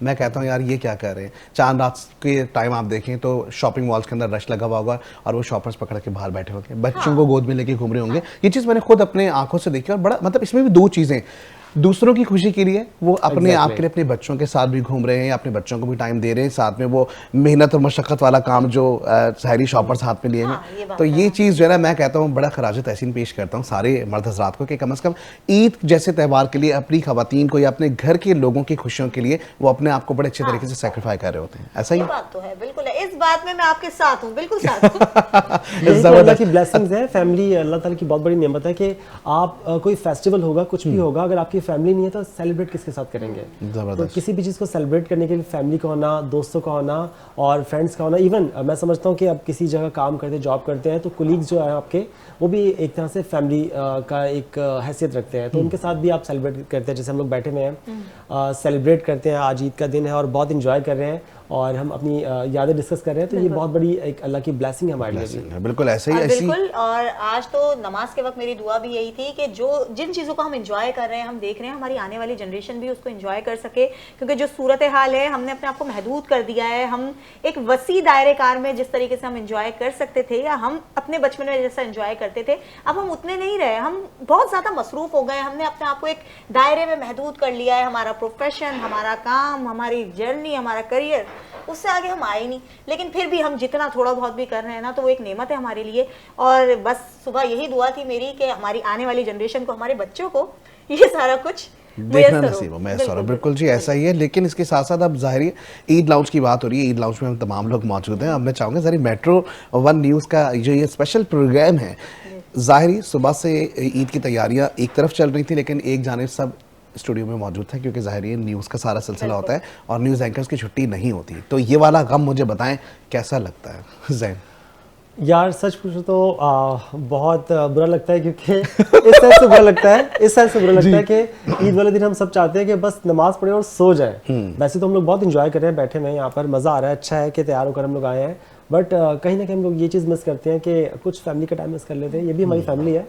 मैं कहता हूँ यार ये क्या कर रहे हैं। चांद रात के टाइम आप देखें तो शॉपिंग मॉल्स के अंदर रश लगा हुआ होगा और वो शॉपर्स पकड़ के बाहर बैठे होंगे, बच्चों को गोद में लेके घूम रहे होंगे। ये चीज़ मैंने खुद अपने आंखों से देखी, और बड़ा मतलब इसमें भी 2 चीज़ें, दूसरों की खुशी के लिए वो अपने आप के लिए अपने बच्चों के साथ भी घूम रहे हैं, अपने बच्चों को भी टाइम दे रहे हैं, साथ में वो मेहनत और मशक्क़त वाला काम जो शहरी शॉपर्स हाथ में लिए हैं। तो ये चीज़ जो है ना, मैं कहता हूँ बड़ा खराज तहसीन पेश करता हूँ सारे मर्द हजरात को कि कम से कम ईद जैसे त्यौहार के लिए अपनी खवातीन को या अपने घर के लोगों की खुशियों के लिए वो अपने आप को बड़े अच्छे तरीके से सेक्रीफाई कर रहे होते हैं। ऐसा ही बात तो है, बिल्कुल है। इस बात में मैं आपके साथ हूँ, बिल्कुल साथ हूँ। अल्लाह की ब्लेसिंग्स है, फैमिली अल्लाह ताला की बहुत बड़ी नेमत है कि आप कोई फेस्टिवल होगा, कुछ भी होगा, अगर आपकी फैमिली नहीं है तो सेलिब्रेट किसके साथ करेंगे। तो किसी भी चीज़ को सेलिब्रेट करने के लिए फैमिली का होना, दोस्तों का होना और फ्रेंड्स का होना। इवन मैं समझता हूँ कि आप किसी जगह काम करते, जॉब करते हैं, तो कोलीग्स जो है आपके, वो भी एक तरह से फैमिली का एक हैसियत रखते हैं, तो उनके साथ भी आप सेलिब्रेट करते हैं। जैसे हम लोग बैठे हुए हैं, सेलिब्रेट करते हैं, आज ईद का दिन है और बहुत इंजॉय कर रहे हैं और हम अपनी यादें डिस्कस कर रहे हैं, तो ये बहुत बड़ी एक अल्लाह की ब्लेसिंग है हमारे लिए। बिल्कुल ऐसे ही, बिल्कुल। और आज तो नमाज के वक्त मेरी दुआ भी यही थी कि जो जिन चीज़ों को हम एंजॉय कर रहे हैं, हम देख रहे हैं, हमारी आने वाली जनरेशन भी उसको एंजॉय कर सके, क्योंकि जो सूरत हाल है हमने अपने आप को महदूद कर दिया है। हम एक वसी दायरे कार में जिस तरीके से हम एंजॉय कर सकते थे या हम अपने बचपन में जैसा एंजॉय करते थे, अब हम उतने नहीं रहे। हम बहुत ज़्यादा मसरूफ हो गए, हमने अपने आप को एक दायरे में महदूद कर लिया है। हमारा प्रोफेशन, हमारा काम, हमारी जर्नी, हमारा करियर, उससे आगे हम आए नहीं। लेकिन फिर भी हम जितना थोड़ा बहुत भी कर रहे हैं ना, तो वो एक नेमत है हमारे लिए। और बस सुबह यही दुआ थी मेरी कि हमारी आने वाली जनरेशन को, हमारे बच्चों को ये सारा कुछ देखना नसीब हो। मैं बिल्कुल जी ऐसा ही है। लेकिन इसके साथ साथ अब ज़ाहिर ईद लाउंज की बात हो रही है, ईद लाउंज में हम तमाम लोग मौजूद हैं। अब मैं चाहूँगा ज़रा मेट्रो 1 न्यूज़ का जो ये स्पेशल प्रोग्राम है, ज़ाहिर सुबह से ईद की तैयारियाँ एक तरफ चल रही थी, लेकिन एक जानिब सब स्टूडियो में मौजूद था, क्योंकि ज़ाहिर है न्यूज़ का सारा सिलसिला होता है और न्यूज़ एंकर्स की छुट्टी नहीं होती। तो ये वाला गम मुझे बताएं कैसा लगता है ज़ैन? यार सच पूछो तो बहुत बुरा लगता है, क्योंकि इस साइड से बुरा लगता है, इस साइड से बुरा लगता है कि ईद वाले दिन हम सब चाहते हैं कि बस नमाज पढ़े और सो जाए। वैसे तो हम लोग बहुत इंजॉय कर रहे हैं, बैठे हुए हैं यहाँ पर, मज़ा आ रहा है, अच्छा है कि तैयार होकर हम लोग आए हैं बट कहीं ना कहीं हम लोग ये चीज़ मिस करते हैं कि कुछ फैमिली का टाइम मिस कर लेते हैं। ये भी हमारी फैमिली है,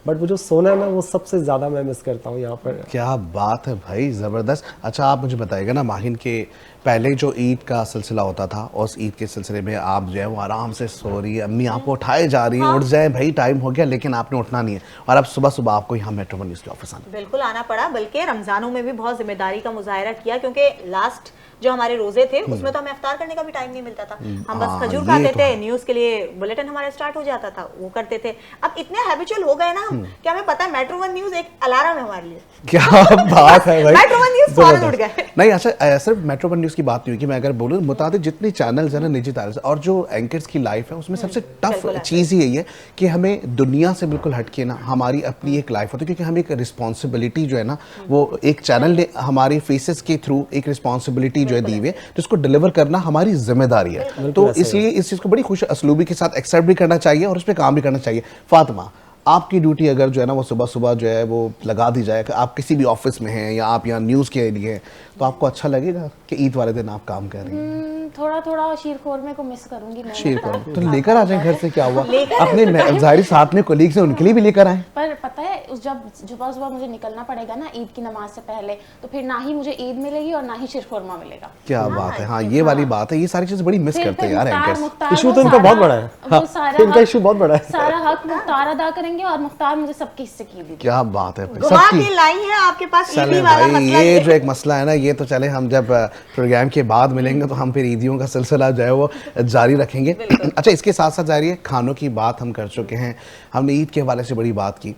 बट वो जो सोना है ना, वो सबसे ज़्यादा मैं मिस करता हूँ यहाँ पर। क्या बात है भाई, ज़बरदस्त। अच्छा आप मुझे बताइएगा ना माहिन के पहले जो ईद का सिलसिला होता था, उस ईद के सिलसिले में आप जो है वो आराम से सो रही है, अम्मी आपको उठाए जा रही है, उठ जाए भाई टाइम हो गया, लेकिन आपने उठना नहीं है, और अब सुबह सुबह आपको यहाँ मेट्रो वन न्यूज़ के ऑफिस आना। बिल्कुल आना पड़ा, बल्कि रमजानों में भी बहुत जिम्मेदारी का मुजाहरा किया, क्योंकि लास्ट जो हमारे रोजे थे उसमें तो हमें इफ्तार करने का भी टाइम नहीं मिलता था। हम बस खजूर खाते थे, न्यूज के लिए बुलेटिन हमारे स्टार्ट हो जाता था, वो करते थे। अब इतने हैबिचुअल हो गए ना हम कि हमें पता है मेट्रो वन न्यूज एक अलार्म है हमारे लिए। क्या बात है भाई, मेट्रो वन न्यूज फौरन उठ गए। नहीं अच्छा सिर्फ मेट्रो वन न्यूज़ की बात नहीं हुई कि मैं अगर बोलूँ मुताबिक जितनी चैनल्स है ना निजी चैनल्स और जो एंकर्स की लाइफ है, उसमें सबसे टफ चीज़ ही यही है कि हमें दुनिया से बिल्कुल हटके ना हमारी अपनी एक लाइफ होती है, क्योंकि हमें एक रिस्पॉन्सिबिलिटी जो है ना, वो एक चैनल ने हमारी फेसेस के थ्रू एक रिस्पॉन्सिबिलिटी जो है दी हुई है, जिसको डिलीवर करना हमारी जिम्मेदारी है। तो इसलिए इस चीज़ को बड़ी खुश असलूबी के साथ एक्सेप्ट भी करना चाहिए और उस पर काम भी करना चाहिए। फातिमा, आपकी ड्यूटी अगर जो है ना वो सुबह सुबह जो है वो लगा दी जाए, आप किसी भी ऑफिस में हैं या आप यहाँ न्यूज़ के लिए हैं, तो आपको अच्छा लगेगा कि ईद वाले दिन आप काम कर रही हैं? थोड़ा थोड़ा शीर खोरमे को मिस करूंगी मैं। शीर खोरमे तो लेकर आ जाए घर से, क्या हुआ, अपने जाहिर साथ में कोलीग्स हैं उनके लिए भी लेकर आए। पर पता है उस जब सुबह सुबह मुझे निकलना पड़ेगा ना ईद की नमाज से पहले, तो फिर ना ही मुझे ईद मिलेगी और ना ही शीर खोरमा मिलेगा। क्या बात है, हाँ ये वाली बात है, ये सारी चीजें बड़ी मिस करते हैं यार एंकर्स। इशू तो इनका बहुत बड़ा है, इनका इशू बहुत बड़ा है। सारा हक मुख्तार अदा करेंगे और मुख्तार मुझे सबके हिस्से की दी। क्या बात है, सबकी लाई है आपके पास ईदी वाला मसला। ये जो एक मसला है ना, ये तो चले हम जब प्रोग्राम के बाद मिलेंगे तो हम फिर ईदियों का सिलसिला जो है वो जारी रखेंगे। अच्छा इसके साथ साथ जारी है, खानों की बात हम कर चुके हैं, हमने ईद के हवाले से बड़ी बात की।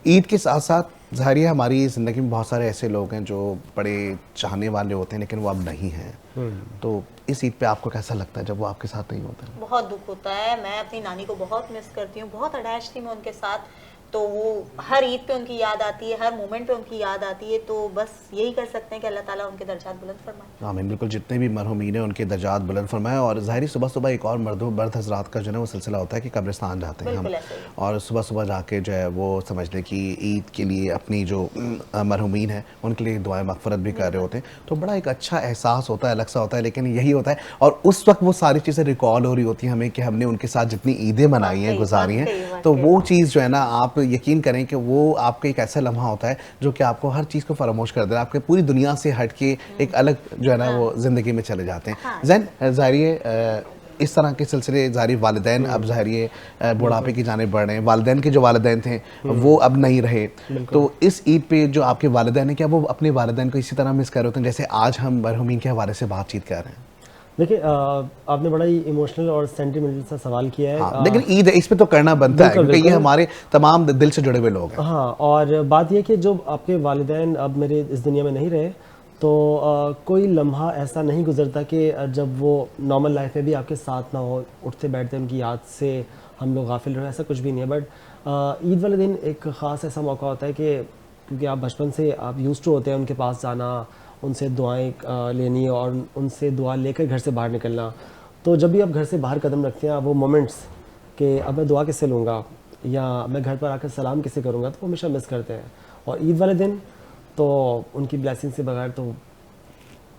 ईद के साथ साथ ज़ाहिर है हमारी ज़िंदगी में बहुत सारे ऐसे लोग हैं जो बड़े चाहने वाले होते हैं लेकिन वो अब नहीं हैं, तो इस ईद पे आपको कैसा लगता है जब वो आपके साथ नहीं होता है? बहुत दुख होता है। मैं अपनी नानी को बहुत मिस करती हूँ, बहुत अटैच थी मैं उनके साथ, तो वो हर ईद पे उनकी याद आती है, हर मोमेंट पे उनकी याद आती है। तो बस यही कर सकते हैं कि अल्लाह ताला उनके दर्जात बुलंद फरमाए। आमीन, बिल्कुल, जितने भी मरहूमीन हैं उनके दर्जात बुलंद फरमाए। और ज़ाहिर सुबह सुबह एक और मर्द हजरात का जो है वो सिलसिला होता है कि कब्रिस्तान जाते हैं हम, और सुबह सुबह जाके जो है वो समझ लें कि ईद के लिए अपनी जो मरहूमीन है उनके लिए दुआएं मगफरत भी कर रहे होते हैं, तो बड़ा एक अच्छा एहसास होता है, अलग सा होता है। लेकिन यही होता है, और उस वक्त वो सारी चीज़ें रिकॉल हो रही होती हैं हमें कि हमने उनके साथ जितनी ईदें मनाई हैं, गुजारी हैं, तो वो चीज़ जो है ना, आप यकीन करें कि वो आपका एक ऐसा लम्हा होता है जो कि आपको हर चीज़ को फरामोश कर देना, आपके पूरी दुनिया से हट के एक अलग जो है ना वो ज़िंदगी में चले जाते हैं। ज़ैन ज़ाहिर इस तरह के सिलसिले जारी, वालिदैन अब ज़ाहिर बुढ़ापे की जाने बढ़ रहे हैं, वालिदैन के जो वालिदैन थे वो अब नहीं रहे, तो इस ईद पे जो आपके वालिदैन हैं, क्या वो अपने वालिदैन को इसी तरह मिस कर रहे होते हैं जैसे आज हम मरहूमीन के हवाले से बातचीत कर रहे हैं? देखिए आपने बड़ा ही इमोशनल और सेंटिमेंटल सा सवाल किया है। हाँ, लेकिन ईद है, इस पे तो करना बनता है क्योंकि ये हमारे तमाम दिल से जुड़े हुए लोग हैं। हाँ, और बात ये कि जो आपके वालिदैन अब मेरे इस दुनिया में नहीं रहे, तो कोई लम्हा ऐसा नहीं गुजरता कि जब वो नॉर्मल लाइफ में भी आपके साथ ना हो, उठते बैठते उनकी याद से हम लोग गाफिल रहे, ऐसा कुछ भी नहीं है। बट ईद वाले दिन एक ख़ास ऐसा मौका होता है कि क्योंकि आप बचपन से आप यूज्ड टू होते हैं उनके पास जाना, उनसे दुआएं लेनी और उनसे दुआ लेकर घर से बाहर निकलना, तो जब भी आप घर से बाहर कदम रखते हैं, वो मोमेंट्स कि अब मैं दुआ किससे लूँगा या मैं घर पर आकर सलाम किससे करूँगा, तो वो हमेशा मिस करते हैं। और ईद वाले दिन तो उनकी ब्लेसिंग से बगैर तो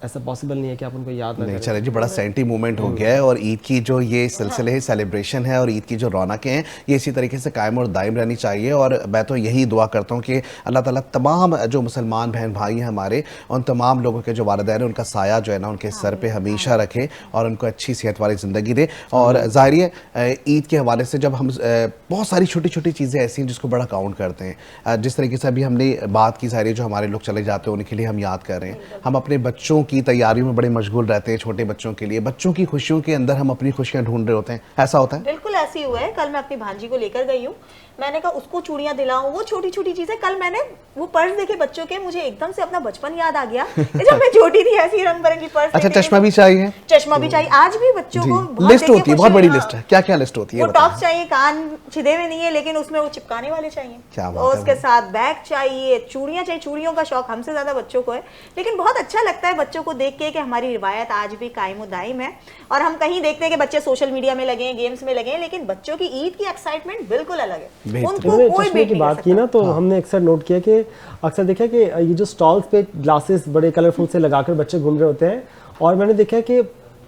ऐसा पॉसिबल नहीं है कि आप उनको याद ना करें। चले जी, बड़ा सेंटी मोमेंट हो गया है, और ईद की जो ये सिलसिले है, सेलिब्रेशन है, और ईद की जो रौनकें हैं, ये इसी तरीके से कायम और दायम रहनी चाहिए। और मैं तो यही दुआ करता हूँ कि अल्लाह ताला तमाम जो मुसलमान बहन भाई हैं हमारे, उन तमाम लोगों के जो वालिदैन हैं उनका साया जो है ना उनके सर पे हमेशा रखे और उनको अच्छी सेहत वाली ज़िंदगी दे। और ज़ाहिर है ईद के हवाले से जब हम बहुत सारी छोटी छोटी चीज़ें ऐसी हैं जिसको बड़ा काउंट करते हैं, जिस तरीके से अभी हमने बात की, ज़ाहिर जो हमारे लोग चले जाते हैं उनके लिए हम याद कर रहे हैं, हम अपने बच्चों की तैयारियों में बड़े मशगूल रहते हैं, छोटे बच्चों के लिए, बच्चों की खुशियों के अंदर हम अपनी खुशियां ढूंढ रहे होते हैं, ऐसा होता है? बिल्कुल ऐसे ही हुआ है। कल मैं अपनी भांजी को लेकर गई हूँ, मैंने कहा उसको चूड़ियां दिलाऊं, वो छोटी छोटी चीजें। कल मैंने वो पर्स देखे बच्चों के, मुझे एकदम से अपना बचपन याद आ गया जब मैं छोटी थी, ऐसी रंग बिरंगी पर्स। अच्छा, चश्मा भी चाहिए? चश्मा भी चाहिए, आज भी बच्चों को लिस्ट होती है, बहुत बड़ी लिस्ट है। क्या क्या लिस्ट होती है? वो टॉप्स चाहिए, कान छिदे हुए नहीं है लेकिन उसमें वो चिपकाने वाले चाहिए, और उसके साथ बैग चाहिए, चूड़ियां चाहिए। चूड़ियों का शौक हमसे ज्यादा बच्चों को है, लेकिन बहुत अच्छा लगता है बच्चों को देख के कि हमारी रिवायत आज भी कायम दायम है। और हम कहीं देखते हैं कि बच्चे सोशल मीडिया में लगे हैं, गेम्स में लगे हैं, लेकिन बच्चों की ईद की एक्साइटमेंट बिल्कुल अलग है। उनको कोई की बात की ना, तो हमने अक्सर नोट किया कि अक्सर देखा कि ये जो स्टॉल्स पे ग्लासेस बड़े कलरफुल से लगाकर बच्चे घूम रहे होते हैं, और मैंने देखा कि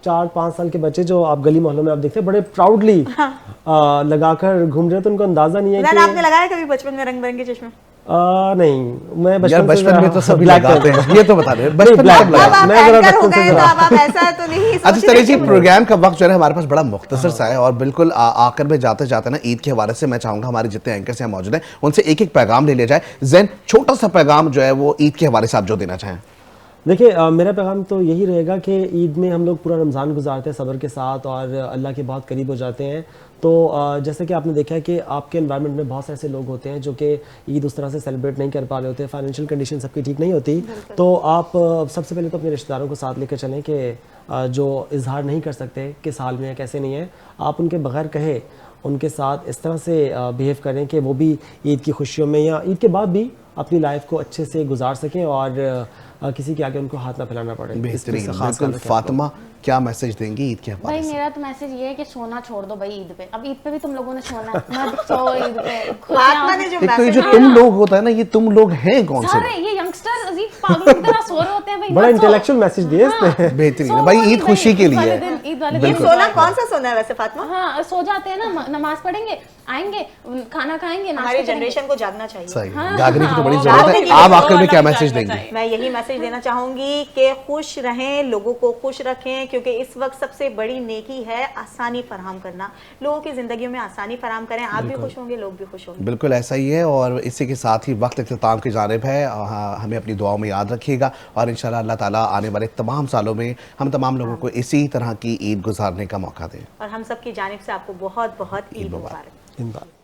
4-5 साल के बच्चे जो आप गली मोहल्लों में आप देखते हैं बड़े प्राउडली लगाकर घूम रहे हैं, तो उनको अंदाजा नहीं है कि आपने लगाया कभी बचपन में रंग बिरंगे चश्मे? नहीं, मैं यार बचपन में तो सभी black लगाते करता हैं, ये तो बता रहे हैं बचपन में black, सब लगाते हैं। अब आप मैं जरा एंकर हो बचपन से गए तो अब आप ऐसा तो नहीं अच्छा सोच चलिए रहे जी, कि- प्रोग्राम का वक्त जो है हमारे पास बड़ा मुख्तसर सा है और बिल्कुल आखिर में जाते जाते ना ईद के हवाले से मैं चाहूंगा हमारे जितने एंकर्स यहाँ मौजूद हैं उनसे एक एक पैगाम ले लिया जाए। जैन, छोटा सा पैगाम जो है वो ईद के हवाले से आप जो देना चाहें। देखिए, मेरा पैगाम तो यही रहेगा कि ईद में हम लोग पूरा रमज़ान गुजारते हैं सब्र के साथ और अल्लाह के बहुत करीब हो जाते हैं। तो जैसे कि आपने देखा है कि आपके एनवायरनमेंट में बहुत से ऐसे लोग होते हैं जो कि ईद उस तरह से सेलिब्रेट नहीं कर पा रहे होते, फाइनेंशियल कंडीशन सबकी ठीक नहीं होती, तो आप सबसे पहले तो अपने रिश्तेदारों को साथ लेकर चलें कि जो इजहार नहीं कर सकते किस हाल में है कैसे नहीं है, आप उनके बगैर कहे उनके साथ इस तरह से बिहेव करें कि वो भी ईद की खुशियों में या ईद के बाद भी अपनी लाइफ को अच्छे से गुजार सकें और किसी के आगे उनको हाथ ना फैलाना पड़े। बेहतरीन, इसमें खास बिल्कुल। फातिमा, क्या मैसेज देंगी ईद के हवाले भाई से? मेरा तो मैसेज ये है कि सोना छोड़ दो भाई ईद पे। अब ईद पे भी तुम लोगों ने सोना है, मत सो ईद पे। फातिमा ने जो एक तो ये मैसेज जो तुम लोग होता है ना, ये तुम लोग हैं कौन से? सारे ये यंगस्टर अजीब पागलों की तरह सो रहे होते हैं भाई। बड़ा मत सो। इंटेलेक्चुअल मैसेज दिया इसने। बेहतरीन है सो भाई, नहीं ईद खुशी के ईद वाले लिए दिन- है। ईद वाले ये दिन सोना कौन सा सोना है वैसे फातिमा? हाँ, सो जाते हैं ना, नमाज पढ़ेंगे, आएंगे, खाना खाएंगे, हमारी नाश्ता करेंगे। जनरेशन को जागना चाहिए। सही, हाँ, जागने की तो बड़ी हाँ, जरूरत जागने है। की आप तो आखिर में क्या जागना मैसेज चाहिए। देंगी? मैं यही मैसेज देना चाहूंगी कि खुश रहें, लोगों को खुश रखें, क्योंकि इस वक्त सबसे बड़ी नेकी है आसानी फराहम करना। लोगों की जिंदगियों में आसानी फराहम करें, आप भी खुश होंगे, लोग भी खुश होंगे। बिल्कुल ऐसा ही है और इसी के साथ ही वक्त इख्तिताम की जानिब है। हमें अपनी दुआओं में याद रखिएगा और इंशाल्लाह अल्लाह ताला आने वाले तमाम सालों में हम तमाम लोगों को इसी तरह की ईद गुजारने का मौका दें। और हम सब की जानिब से आपको बहुत बहुत ईद मुबारक। इन बात